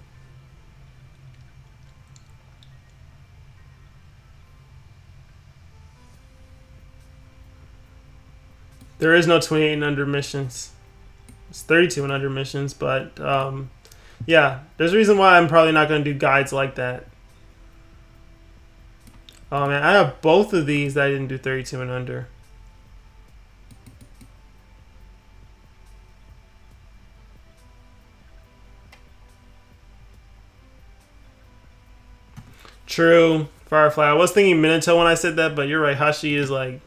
There is no 28 and under missions. It's 32 and under missions, but yeah, there's a reason why I'm probably not going to do guides like that. Oh man, I have both of these that I didn't do 32 and under. True, Firefly. I was thinking Minato when I said that, but you're right. Hashi is like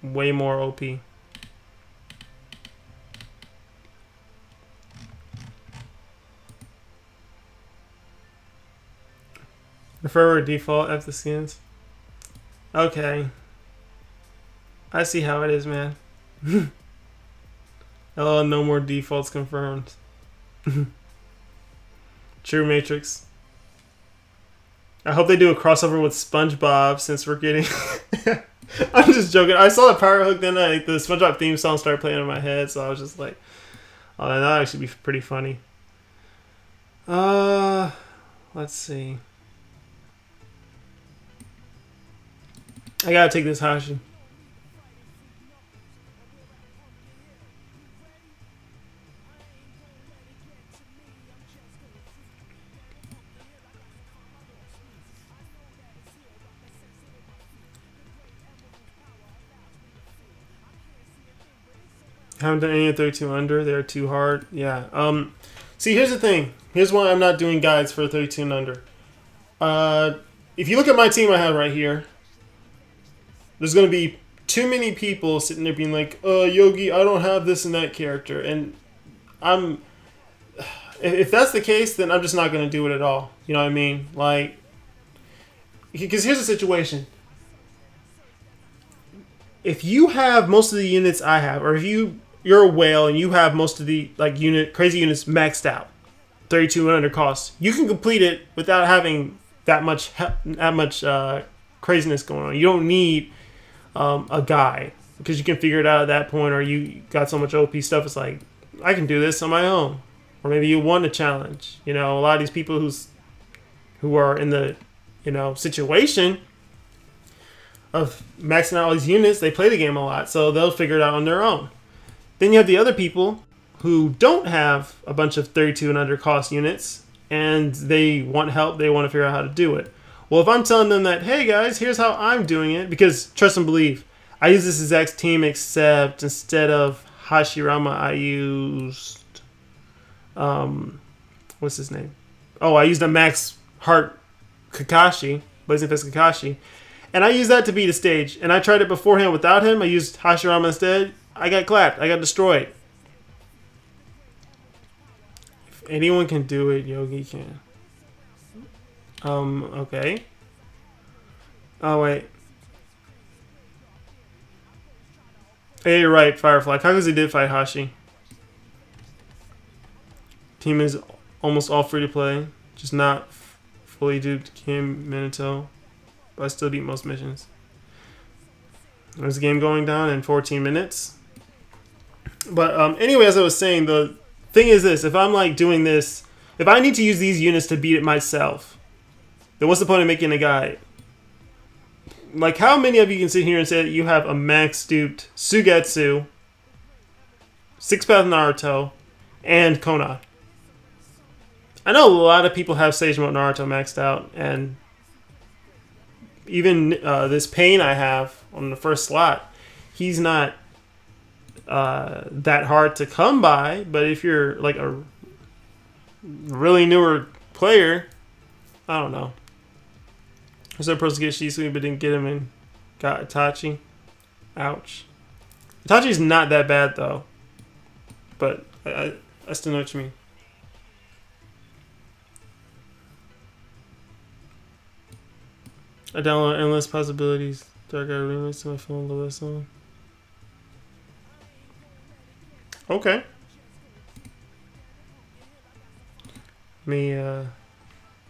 way more OP. Prefer default F the skins. Okay. I see how it is, man. Oh, no more defaults confirmed. True Matrix. I hope they do a crossover with SpongeBob since we're getting... I'm just joking. I saw the power hook, then the SpongeBob theme song started playing in my head, so I was just like, oh, that'd actually be pretty funny. Let's see. I gotta take this Hashi. Haven't done any of 32 under. They're too hard. Yeah. See, here's the thing. Here's why I'm not doing guides for 32 and under. If you look at my team I have right here, there's going to be too many people sitting there being like, Yogi, I don't have this and that character. And if that's the case, then I'm just not going to do it at all. You know what I mean? Like, because here's the situation. If you have most of the units I have, or if you're a whale and you have most of the crazy units maxed out, 32 and under cost, you can complete it without having craziness going on. You don't need a guide because you can figure it out at that point, or you got so much OP stuff. It's like I can do this on my own, or maybe you won a challenge. You know, a lot of these people who are in the situation of maxing out all these units, they play the game a lot, so they'll figure it out on their own. Then you have the other people who don't have a bunch of 32 and under cost units, and they want help. They want to figure out how to do it. Well, if I'm telling them that, hey guys, here's how I'm doing it, because trust and believe, I use this exact team, except instead of Hashirama, I used what's his name? Oh, I used a max heart Kakashi, Blazing Fist Kakashi, and I used that to beat a stage. And I tried it beforehand without him. I used Hashirama instead. I got clapped. I got destroyed. If anyone can do it, Yogi can. Okay. Oh, wait. Hey, you're right, Firefly. Kakuzu did fight Hashi. Team is almost all free to play. Just not fully duped Kim Minato. But I still beat most missions. There's a game going down in 14 minutes. But anyway, as I was saying, the thing is this. If I'm like doing this, if I need to use these units to beat it myself, then what's the point of making a guide? Like, how many of you can sit here and say that you have a max duped Sugetsu, 6-path Naruto, and Konan? I know a lot of people have Sage Mode Naruto maxed out, and even this Pain I have on the first slot, he's not that hard to come by. But if you're like a really newer player, I don't know. I was supposed to get Shisui, but didn't get him and got Itachi. Ouch. Itachi's not that bad though, but I still know what you mean. I download Endless Possibilities. Dark Eye remix to my phone. Love that song. Okay. Let me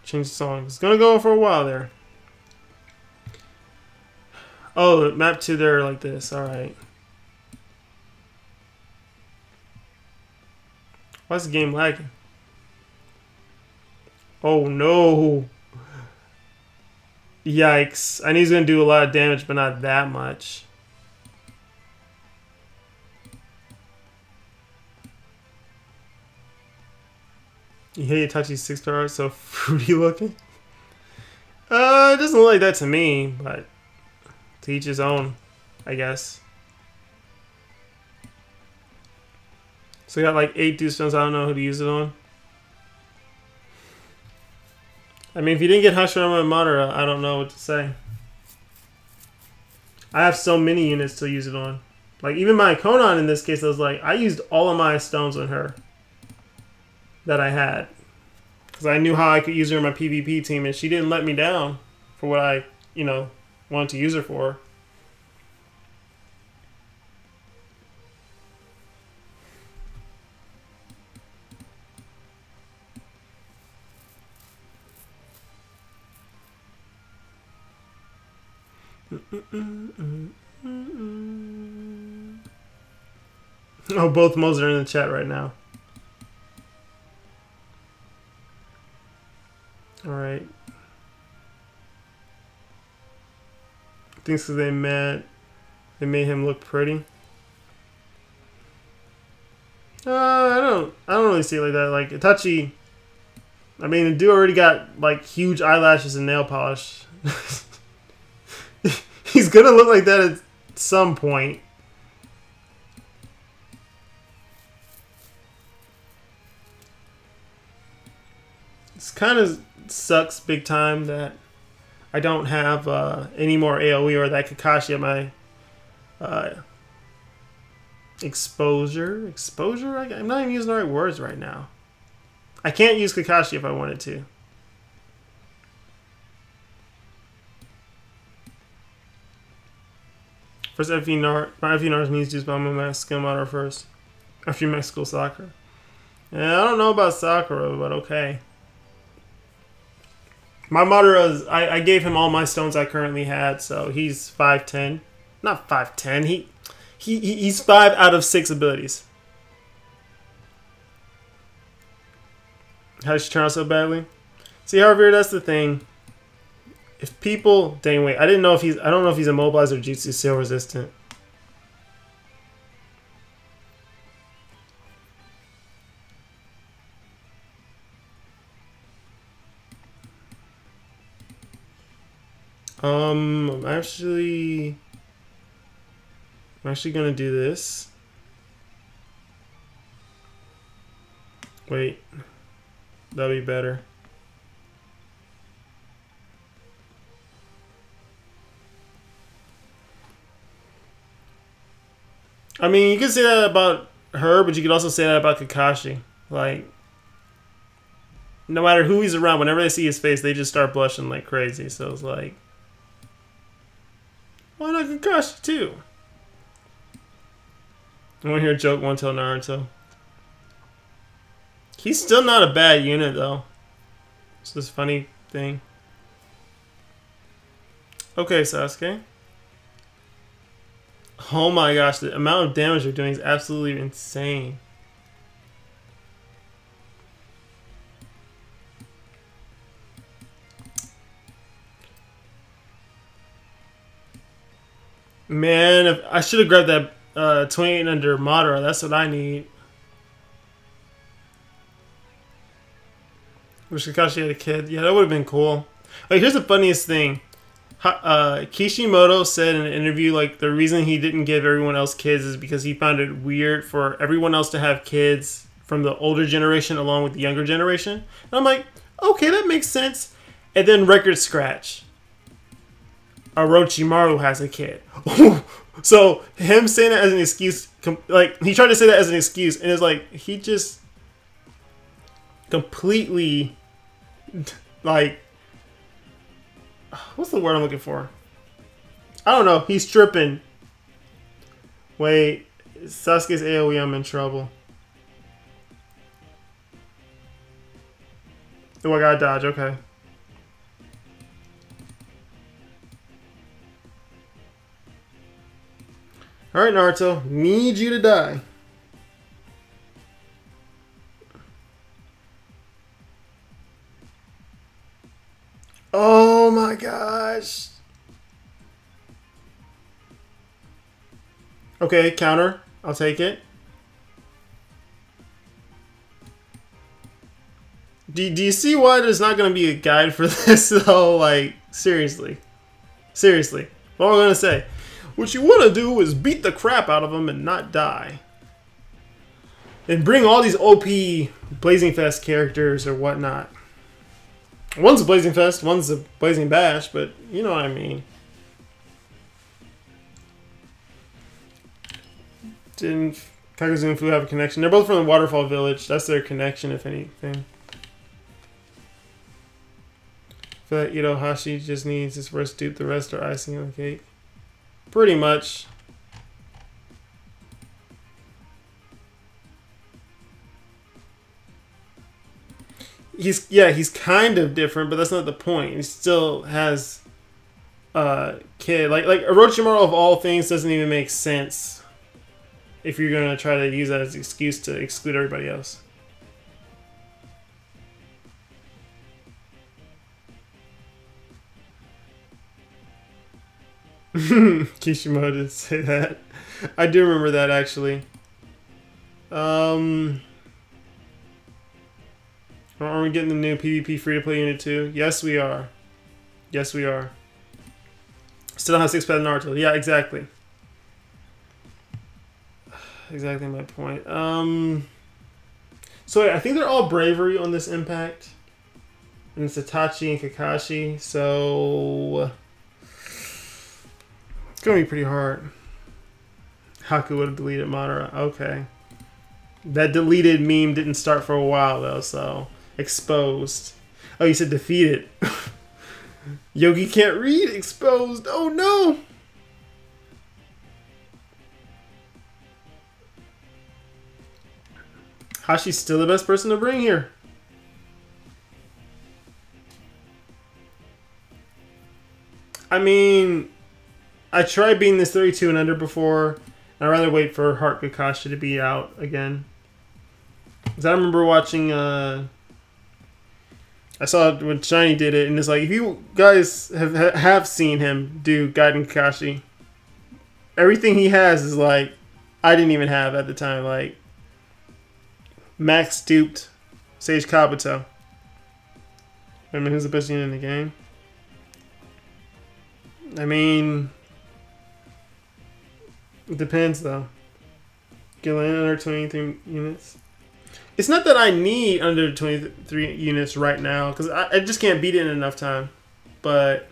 change the song. It's gonna go for a while there. Oh, map to there like this. All right. Why's the game lagging? Oh no. Yikes. I knew he was going to do a lot of damage, but not that much. You hate Itachi's 6-star, so fruity looking? It doesn't look like that to me, but to each his own, I guess. So we got like 8 Dew Stones. I don't know who to use it on. I mean, if you didn't get Hashirama and Madara, I don't know what to say. I have so many units to use it on. Like, even my Konan in this case, I was like, I used all of my stones on her that I had. Because I knew how I could use her in my PvP team, and she didn't let me down for what I, wanted to use her for. Oh, both modes are in the chat right now. Alright. Thinks because they made him look pretty. I don't really see it like that. Like Itachi, I mean, the dude already got like huge eyelashes and nail polish. He's gonna look like that at some point. This kind of sucks big time that I don't have any more AoE or that Kakashi at my exposure. Exposure? I'm not even using the right words right now. I can't use Kakashi if I wanted to. First my FE needs to use my max skill model first. After you max school Sakura. Yeah, I don't know about Sakura, but okay. My Madara is, I gave him all my stones I currently had, so he's 5'10". Not 5'10". He's 5 out of 6 abilities. How did she turn out so badly? See, however, that's the thing. If people, dang wait, I don't know if he's immobilized or Jutsu Seal resistant. I'm actually gonna do this. Wait, that'll be better. I mean, you could say that about her, but you could also say that about Kakashi. Like, no matter who he's around, whenever they see his face, they just start blushing like crazy. So it's like, why not Kakashi too? I want to hear a joke, one tell Naruto. He's still not a bad unit though. It's this funny thing. Okay, Sasuke. Oh my gosh, the amount of damage they're doing is absolutely insane. Man, if I should have grabbed that 28 under Madara. That's what I need. Wish Kakashi had a kid. Yeah, that would have been cool. Like, here's the funniest thing. Kishimoto said in an interview, like, the reason he didn't give everyone else kids is because he found it weird for everyone else to have kids from the older generation along with the younger generation. And I'm like, okay, that makes sense. And then record scratch. Orochimaru has a kid. So him saying that as an excuse, like, he tried to say that as an excuse, and it's like, he just completely, like, what's the word I'm looking for? I don't know. He's tripping. Wait, Sasuke's AoE, I'm in trouble. Oh, I gotta dodge. Okay. Alright, Naruto. Need you to die. Oh my gosh. Okay, counter. I'll take it. Do you see why there's not going to be a guide for this, though? Like, seriously. Seriously. What am I going to say? What you want to do is beat the crap out of them and not die. And bring all these OP Blazing Fest characters or whatnot. One's a Blazing Fest, one's a Blazing Bash, but you know what I mean. Didn't Kakuzu and Fu have a connection? They're both from the Waterfall Village. That's their connection, if anything. I feel like Itohashi just needs his first dupe, the rest are icing on the cake. Pretty much. He's kind of different, but that's not the point. He still has kid. Like Orochimaru of all things doesn't even make sense if you're gonna try to use that as an excuse to exclude everybody else. Kishimoto did say that. I do remember that actually. Are we getting the new PvP free-to-play unit too? Yes, we are. Yes, we are. Still don't have 6-pad Naruto. Yeah, exactly. Exactly my point. So I think they're all bravery on this impact. And it's Itachi and Kakashi, so it's gonna be pretty hard. Haku would have deleted Madara. Okay. That deleted meme didn't start for a while though, so exposed. Oh, you said defeated. Yogi can't read. Exposed. Oh no. Hashi's still the best person to bring here. I mean, I tried beating this 32 and under before. I'd rather wait for Heart Kakashi to be out again. Because I remember watching, I saw it when Shiny did it, and it's like, if you guys have seen him do Gaiden Kakashi, everything he has is like, I didn't even have at the time. Like, Max duped Sage Kabuto. I mean, who's the best unit in the game? I mean, it depends though. Chillin under 23 units. It's not that I need under 23 units right now, because I just can't beat it in enough time. But,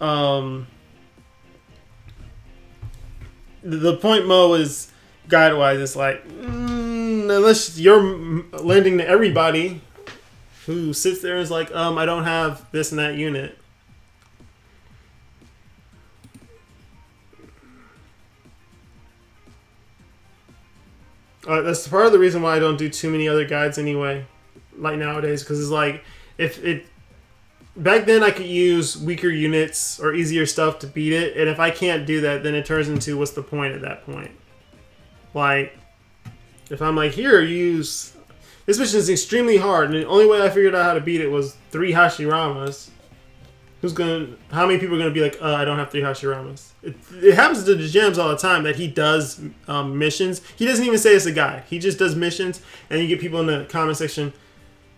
the point Mo is guide-wise, it's like, unless you're lending to everybody who sits there and is like, I don't have this and that unit. That's part of the reason why I don't do too many other guides anyway, like nowadays, because it's like, if it... Back then I could use weaker units or easier stuff to beat it, and if I can't do that, then it turns into what's the point at that point? Like, if I'm like, here, use... This mission is extremely hard, and the only way I figured out how to beat it was 3 Hashiramas. How many people are gonna be like, I don't have 3 Hashiramas? It happens to the gems all the time that he does missions. He doesn't even say it's a guide. He just does missions, and you get people in the comment section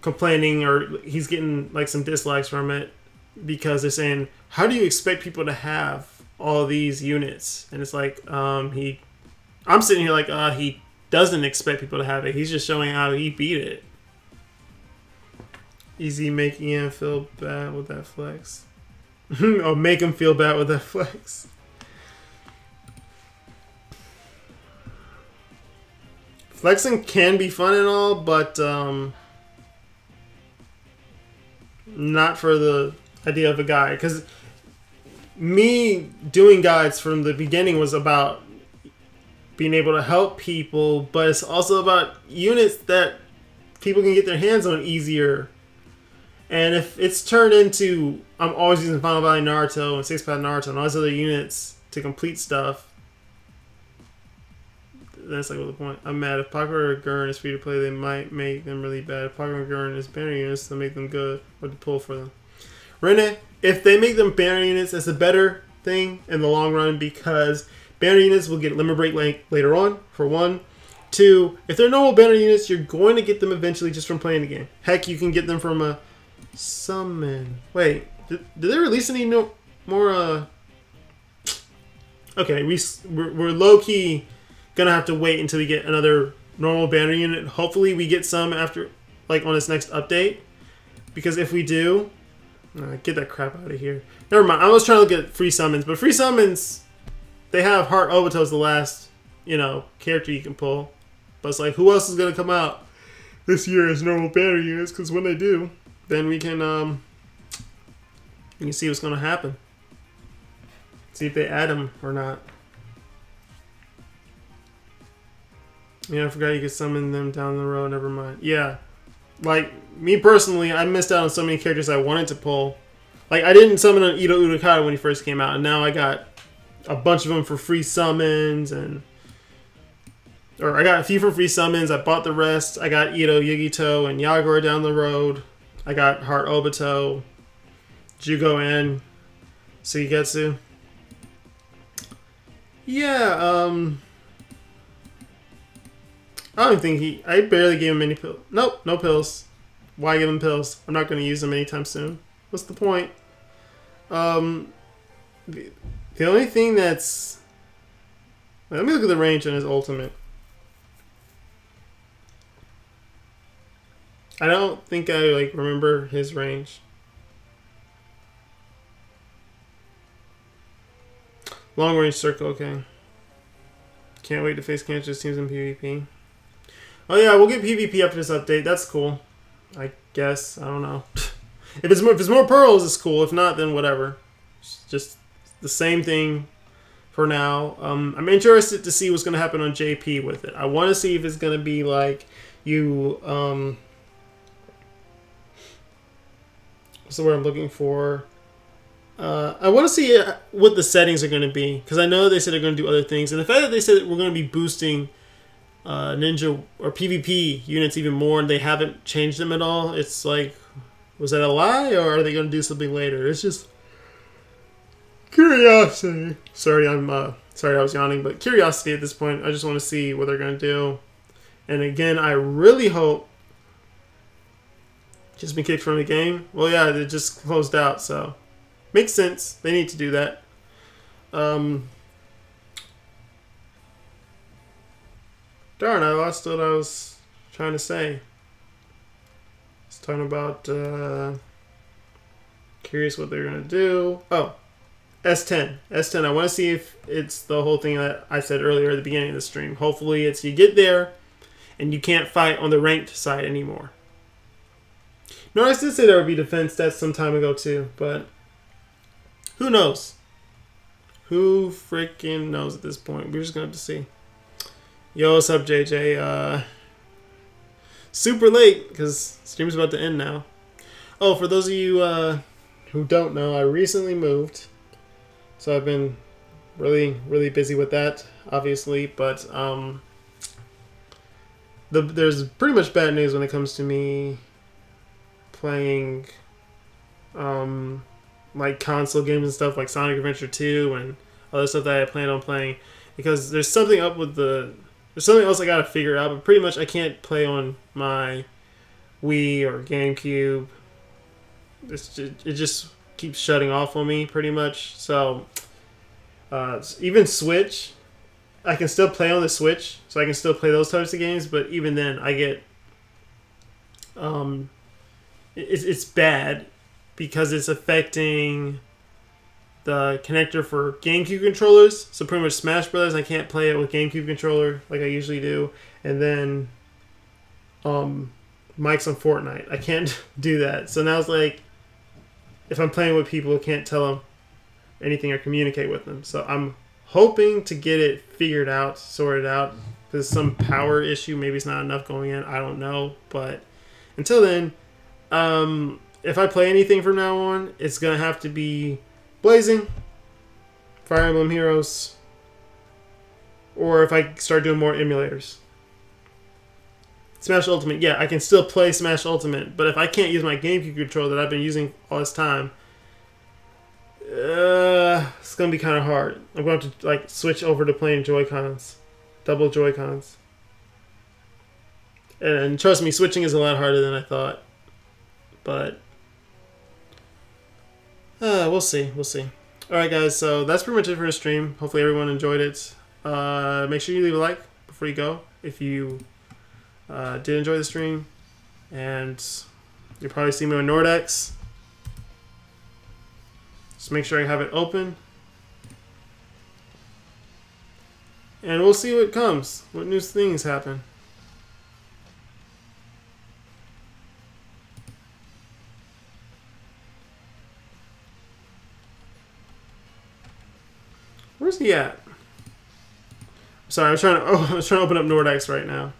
complaining, or he's getting like some dislikes from it because they're saying, how do you expect people to have all these units? And it's like, I'm sitting here like, he doesn't expect people to have it. He's just showing how he beat it. Easy make Ian feel bad with that flex. Or make him feel bad with that flex. Flexing can be fun and all, but not for the idea of a guide. Because me doing guides from the beginning was about being able to help people, but it's also about units that people can get their hands on easier. And if it's turned into, I'm always using Final Valley Naruto and 6-Path Naruto and all those other units to complete stuff, that's like, what's the point? I'm mad. If Popular Gurn is free to play, they might make them really bad. If Popular Gurn is banner units, they'll make them good. What to pull for them. Rene, if they make them banner units, that's a better thing in the long run, because banner units will get limit break later on, for one. Two, if they're normal banner units, you're going to get them eventually just from playing the game. Heck, you can get them from a summon. Wait, did they release any more? Okay, we're low-key gonna have to wait until we get another normal banner unit. Hopefully we get some after, like, on this next update, because if we do, get that crap out of here. Never mind, I was trying to look at free summons, but free summons, they have Heart Obito as the last, character you can pull. But it's like, who else is gonna come out this year as normal banner units? Because when they do, then we can see what's gonna happen. See if they add them or not. Yeah, I forgot you could summon them down the road. Never mind. Yeah, like me personally, I missed out on so many characters I wanted to pull. Like, I didn't summon an Ito Utakata when he first came out, and now I got a bunch of them for free summons, or I got a few for free summons. I bought the rest. I got Ito, Yugito, and Yagura down the road. I got Heart Obito, Jugo, and Suigetsu. Yeah, I don't think I barely gave him any pills. Nope, no pills. Why give him pills? I'm not going to use them anytime soon. What's the point? The only thing that's... Let me look at the range on his ultimate. I don't think I, remember his range. Long range circle, okay. Can't wait to face cancerous teams in PvP. Oh yeah, we'll get PvP after this update. That's cool. I guess. I don't know. If it's more pearls, it's cool. If not, then whatever. It's just the same thing for now. I'm interested to see what's going to happen on JP with it. I want to see if it's going to be like you... what's the word I'm looking for? I want to see what the settings are going to be, because I know they said they're going to do other things, and the fact that they said that we're going to be boosting ninja or PvP units even more, and they haven't changed them at all. It's like, was that a lie, or are they going to do something later? It's just curiosity. Sorry, sorry I was yawning, but curiosity at this point. I just want to see what they're going to do. And again, I really hope. Just been kicked from the game. Well, yeah, it just closed out, so makes sense. They need to do that. Darn, I lost what I was trying to say. It's talking about curious what they're gonna do. Oh, S10. S10. I want to see if it's the whole thing that I said earlier at the beginning of the stream. Hopefully, it's you get there and you can't fight on the ranked side anymore. No, I did say there would be defense stats some time ago too, but who knows? Who freaking knows at this point? We're just gonna have to see. Yo, what's up, JJ? Super late because stream's about to end now. Oh, for those of you who don't know, I recently moved, so I've been really busy with that, obviously. But there's pretty much bad news when it comes to me playing like console games and stuff like Sonic Adventure 2 and other stuff that I plan on playing, because there's something up with there's something else I gotta figure out, but pretty much I can't play on my Wii or GameCube. It just keeps shutting off on me pretty much. So even Switch, I can still play on the Switch, so I can still play those types of games, but even then I get it's bad because it's affecting the connector for GameCube controllers. So pretty much Smash Brothers, I can't play it with GameCube controller like I usually do. And then mics on Fortnite, I can't do that. So now it's like, if I'm playing with people, I can't tell them anything or communicate with them. So I'm hoping to get it figured out, sorted out. There's some power issue. Maybe it's not enough going in. I don't know. But until then, if I play anything from now on, it's going to have to be Blazing, Fire Emblem Heroes, or if I start doing more emulators. Smash Ultimate, yeah, I can still play Smash Ultimate, but if I can't use my GameCube controller that I've been using all this time, it's going to be kind of hard. I'm going to have to like switch over to playing Joy-Cons, double Joy-Cons. And trust me, switching is a lot harder than I thought. But we'll see. We'll see. Alright, guys. So that's pretty much it for the stream. Hopefully everyone enjoyed it. Make sure you leave a like before you go if you did enjoy the stream. And you'll probably see me on Nordex. Just make sure I have it open. And we'll see what comes. What new things happen. Where's he at? Sorry, I was trying to open up Nordex right now.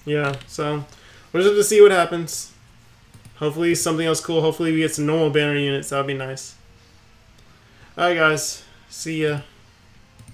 Yeah, so we'll just have to see what happens. Hopefully something else cool. Hopefully we get some normal banner units. That would be nice. Alright, guys. See ya.